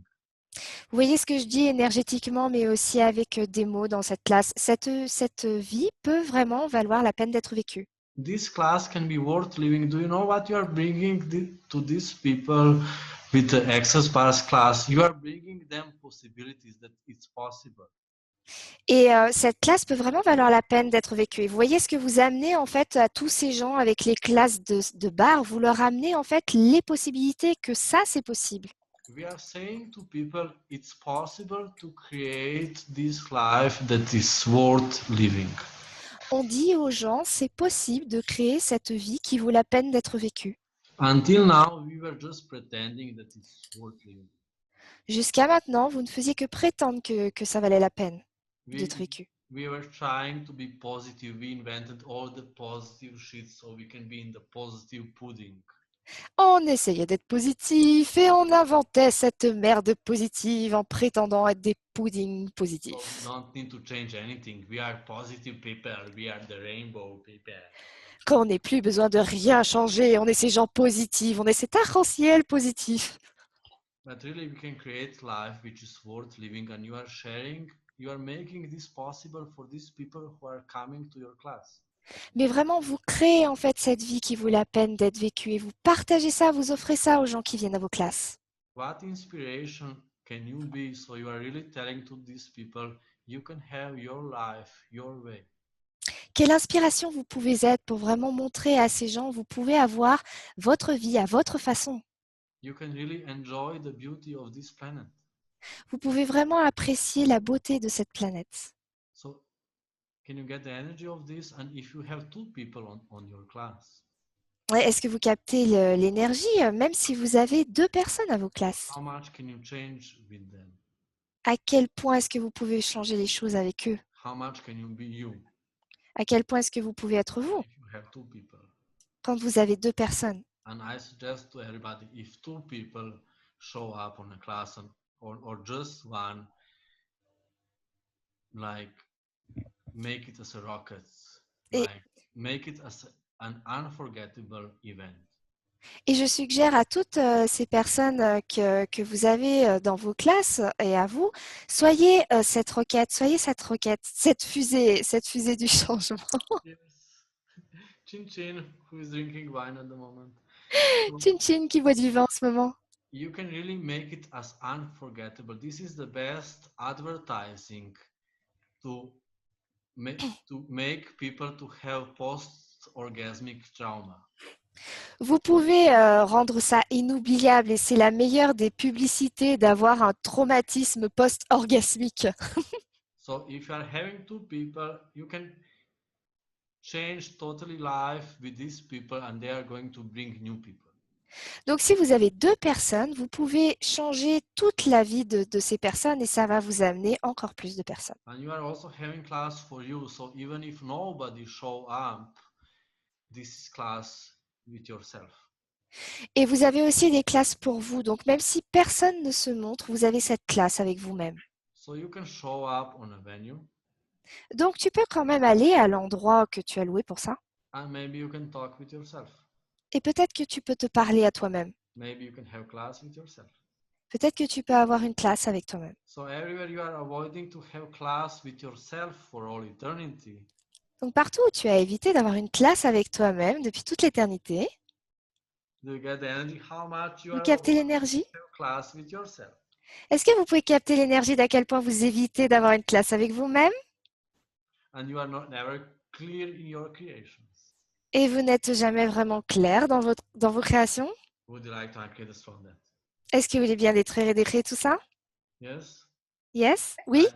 Vous voyez ce que je dis énergétiquement, mais aussi avec des mots dans cette classe. Cette vie peut vraiment valoir la peine d'être vécue. This class can be worth living. Do you know what you are bringing to these people with the Access Bars class? You are bringing them possibilities that it's possible. Et cette classe peut vraiment valoir la peine d'être vécue. Et vous voyez ce que vous amenez en fait à tous ces gens avec les classes de bar, vous leur amenez en fait les possibilités que ça c'est possible. We are saying to people it's possible to create this life that is worth living. On dit aux gens c'est possible de créer cette vie qui vaut la peine d'être vécue. Until now, we were just pretending that it's worth living. Jusqu'à maintenant, vous ne faisiez que prétendre que ça valait la peine We, d'être vécu. we were trying to be positive. We invented all the positive shit so we can be in the positive pudding. On essayait d'être positif et on inventait cette merde positive en prétendant être des puddings So positifs. we don't need to change anything. We are positive people. We are the rainbow people. Quand on n'ait plus besoin de rien changer, on est ces gens positifs, on est cet arc-en-ciel positif. But really, we can create life which is worth living, and you are sharing, you are making this possible for these people who are coming to your class. Mais vraiment, vous créez en fait cette vie qui vaut la peine d'être vécue et vous partagez ça, vous offrez ça aux gens qui viennent à vos classes. What inspiration can you be? So you are really telling to these people, you can have your life your way. Quelle inspiration vous pouvez être pour vraiment montrer à ces gens, vous pouvez avoir votre vie à votre façon. You can really enjoy the beauty of this planet. Vous pouvez vraiment apprécier la beauté de cette planète. So can you get the energy of this? And if you have two people on your class, Ouais, est-ce que vous captez l'énergie, même si vous avez 2 personnes à vos classes? how much can you change with them? À quel point est-ce que vous pouvez changer les choses avec eux? How much can you be you À quel point est-ce que vous pouvez être vous if you have two people? quand vous avez 2 personnes? And I suggest to everybody, if two people show up on a class or just one, like make it as a rocket, Et- like make it as an unforgettable event. Et je suggère à toutes ces personnes que vous avez dans vos classes et à vous, soyez cette roquette, cette fusée du changement. Yes. Chin Chin, who is drinking wine at the moment. So Chin Chin qui boit du vin en ce moment. you can really make it as unforgettable. This is the best advertising to make people to have post-orgasmic trauma. Vous pouvez rendre ça inoubliable et c'est la meilleure des publicités d'avoir un traumatisme post-orgasmique. So if you are having two people, you can change totally life with these people and they are going to bring new people. Donc si vous avez 2 personnes, vous pouvez changer toute la vie de ces personnes et ça va vous amener encore plus de personnes. And you are also having class for you. So even if nobody show up, this is class with yourself. Et vous avez aussi des classes pour vous. Donc même si personne ne se montre, vous avez cette classe avec vous-même. So you can show up on a venue Donc tu peux quand même aller à l'endroit que tu as loué pour ça. and maybe you can talk with yourself. Et peut-être que tu peux te parler à toi-même. Maybe you can have class with yourself. Peut-être que tu peux avoir une classe avec toi-même. So everywhere you are avoiding to have class with yourself for all eternity, Donc partout où tu as évité d'avoir une classe avec toi-même depuis toute l'éternité, do you get the energy? How much you vous are captez avoiding l'énergie? to have class with yourself? Est-ce que vous pouvez capter l'énergie d'à quel point vous évitez d'avoir une classe avec vous-même? And you are not never clear in your creations. Et vous n'êtes jamais vraiment clair dans vos créations? Would you like to create a strong that? Est-ce que vous voulez bien décrire et décrire tout ça? Yes? Yes? Oui?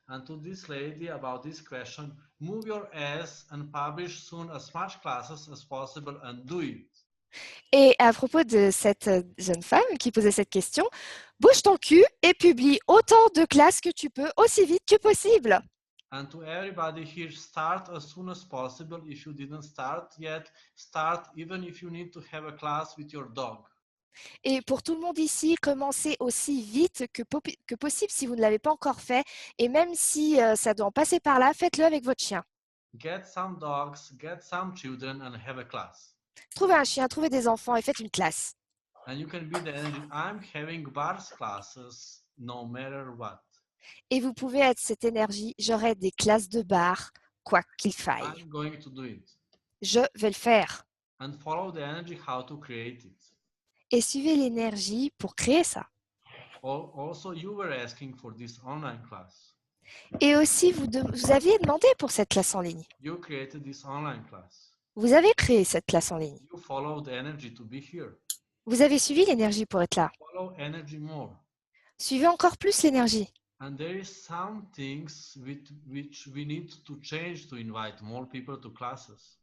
And to this lady about this question, move your ass and publish soon as much classes as possible and do it. Et à propos de cette jeune femme qui posait cette question, bouge ton cul et publie autant de classes que tu peux, aussi vite que possible. And to everybody here, start as soon as possible. If you didn't start yet, start even if you need to have a class with your dog. Et pour tout le monde ici, commencez aussi vite que possible si vous ne l'avez pas encore fait. Et même si ça doit en passer par là, faites-le avec votre chien. Get some dogs, get some children and have a class. Trouvez un chien, trouvez des enfants et faites une classe. And you can be the energy. I'm having bars classes no matter what. Et vous pouvez être cette énergie. J'aurai des classes de bar, quoi qu'il faille. I'm going to do it. Je vais le faire. And follow the energy how to create it. Et suivez l'énergie pour créer ça. Also, you were asking for this online class. Et aussi, vous aviez demandé pour cette classe en ligne. You created this online class. Vous avez créé cette classe en ligne. You follow the energy to be here. Vous avez suivi l'énergie pour être là. Follow energy more. Suivez encore plus l'énergie. And there is some things which we need to change to invite more people to classes.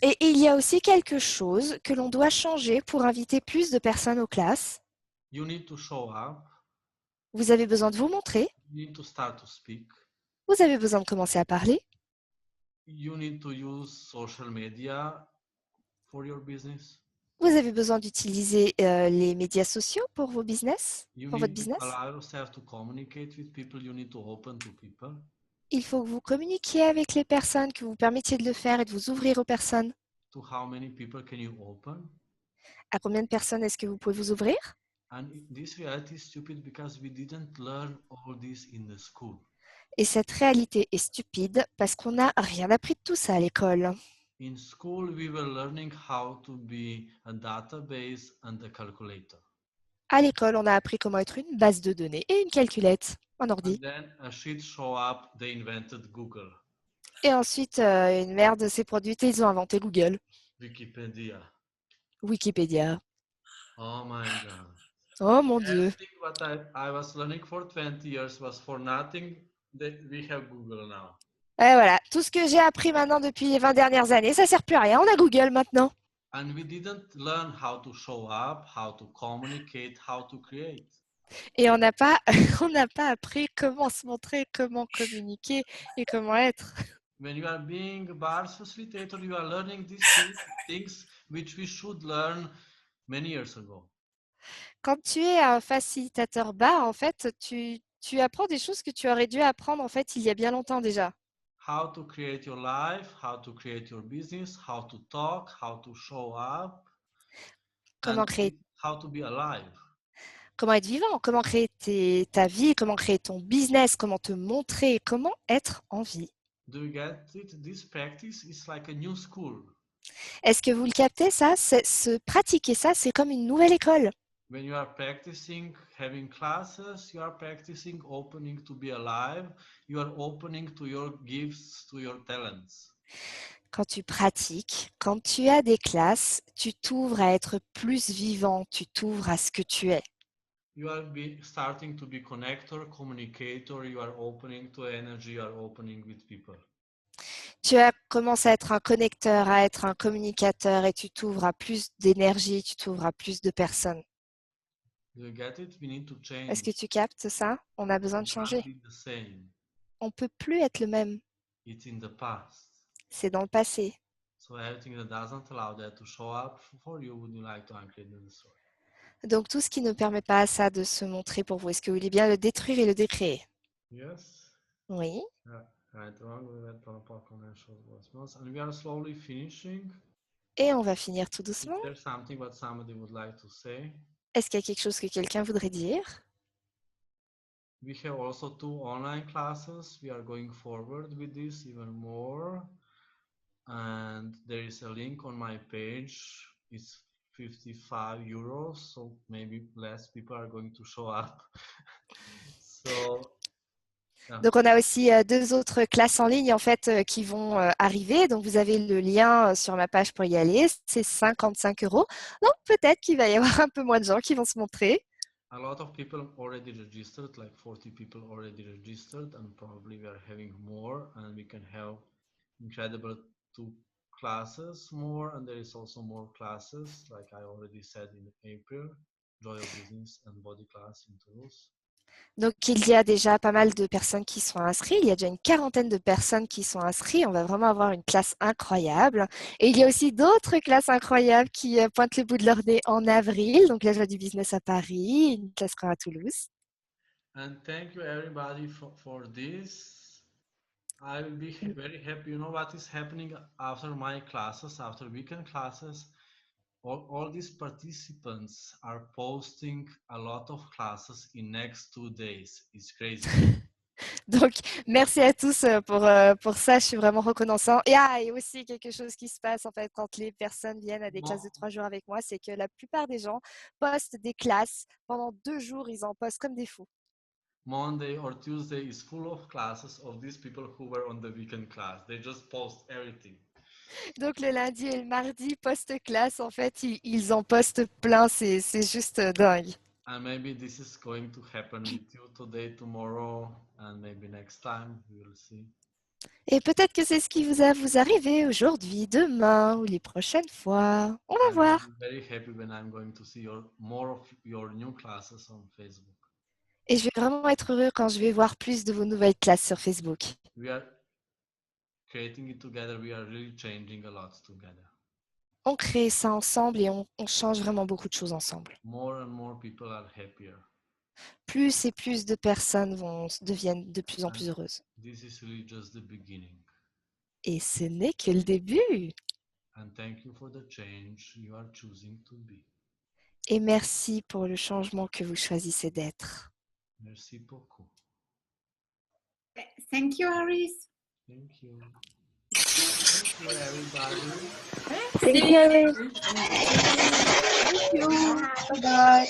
Et il y a aussi quelque chose que l'on doit changer pour inviter plus de personnes aux classes. You need to show up. Vous avez besoin de vous montrer. You need to start to speak. Vous avez besoin de commencer à parler. You need to use social media for your business. Vous avez besoin d'utiliser les médias sociaux pour vos business, You pour votre need to business. allow yourself to communicate with people. You need to open to people. Il faut que vous communiquiez avec les personnes, que vous permettiez de le faire et de vous ouvrir aux personnes. To how many people can you open? À combien de personnes est-ce que vous pouvez vous ouvrir? And this reality is stupid because we didn't learn all this in the school. Et cette réalité est stupide parce qu'on n'a rien appris de tout ça à l'école. In school, we were learning how to be a database and a calculator. À l'école, on a appris comment être une base de données et une calculette, un ordi. And then a shit show up, they invented Google, Et ensuite, une merde s'est produite et ils ont inventé Google, Wikipedia. Wikipédia. Oh my God. Oh mon Dieu. Everything what I was learning for 20 years was for nothing. We have Google now. Et voilà, tout ce que j'ai appris maintenant depuis les 20 dernières années, ça sert plus à rien. On a Google maintenant. And we didn't learn how to show up, how to communicate, how to create. Et on n'a pas, on n'a pas appris comment se montrer, comment communiquer et comment être. When you are being a bar facilitator, you are learning these things which we should learn many years ago. Quand tu es un facilitateur bar, en fait, tu apprends des choses que tu aurais dû apprendre en fait il y a bien longtemps déjà. How to create your life, how to create your business, how to talk, how to show up, Comment and créer, how to be alive. comment être vivant, comment créer ta vie, comment créer ton business, comment te montrer, comment être en vie. Do you get it? This practice is like a new school. Est-ce que vous le captez ça? Se pratiquer ça, c'est comme une nouvelle école. When you are practicing having classes, you are practicing opening to be alive. You are opening to your gifts, to your talents. Quand tu pratiques, quand tu as des classes, tu t'ouvres à être plus vivant, tu t'ouvres à ce que tu es. You are starting to be connector, communicator. You are opening to energy. You are opening with people. Tu as commencé à être un connecteur, à être un communicateur et tu t'ouvres à plus d'énergie, tu t'ouvres à plus de personnes. Do you get it? We need to change. Est-ce que tu captes ça? On a besoin de We can't changer. be the same. On ne peut plus être le même. It's in the past. C'est dans le passé. So everything that doesn't allow that to show up for you, would you like to uncreate the story? Donc tout ce qui ne permet pas à ça de se montrer pour vous, est-ce que vous voulez bien le détruire et le décréer? Yes. Oui. Right, wrong, we went on a park on our short voicemails, and we are slowly finishing. Et on va finir tout Is doucement. there something what somebody would like to say? Est-ce qu'il y a quelque chose que quelqu'un voudrait dire? We have also 2 online classes. We are going forward with this even more. And there is a link on my page. It's 55 euros, so maybe less people are going to show up. So Donc on a aussi 2 autres classes en ligne en fait qui vont arriver. Donc vous avez le lien sur ma page pour y aller. C'est 55 €. Donc peut-être qu'il va y avoir un peu moins de gens qui vont se montrer. a lot of people already registered, like 40 people already registered, and probably we are having more, and we can have incredible 2 classes more, and there is also more classes, like I already said in April, Joy of Business and Body Class in Toulouse. Donc il y a déjà pas mal de personnes qui sont inscrites. Il y a déjà une quarantaine de personnes qui sont inscrites. On va vraiment avoir une classe incroyable. Et il y a aussi d'autres classes incroyables qui pointent le bout de leur nez en avril. Donc la Joie du Business à Paris, une classe à Toulouse. And thank you everybody for this. I will be very happy. You know what is happening after my classes, after weekend classes? all these participants are posting a lot of classes in next 2 days. It's crazy. Donc, merci à tous pour ça. Je suis vraiment reconnaissant. Et aussi quelque chose qui se passe en fait quand les personnes viennent à des classes de 3 jours avec moi, c'est que la plupart des gens postent des classes pendant 2 jours. Ils en postent comme des fous. Monday or Tuesday is full of classes of these people who were on the weekend class. They just post everything. Donc, le lundi et le mardi, post-classe, en fait, ils en postent plein. C'est juste dingue. And maybe this is going to happen with you today, tomorrow, and maybe next time. We will see. Et peut-être que c'est ce qui vous arriver aujourd'hui, demain ou les prochaines fois. On va I voir. will be very happy when I'm going to see more of your new classes on Facebook. Et je vais vraiment être heureux quand je vais voir plus de vos nouvelles classes sur Facebook. We are creating it together. We are really changing a lot together. On crée ça ensemble et on change vraiment beaucoup de choses ensemble. More and more people are happier. Plus et plus de personnes deviennent de plus en plus heureuses. This is really just the beginning. Et ce n'est que le début. And thank you for the change you are choosing to be. Et merci pour le changement que vous choisissez d'être. Merci beaucoup. Thank you, Aris. Thank you. Thank you, everybody. Thank you. Thank you. Bye bye.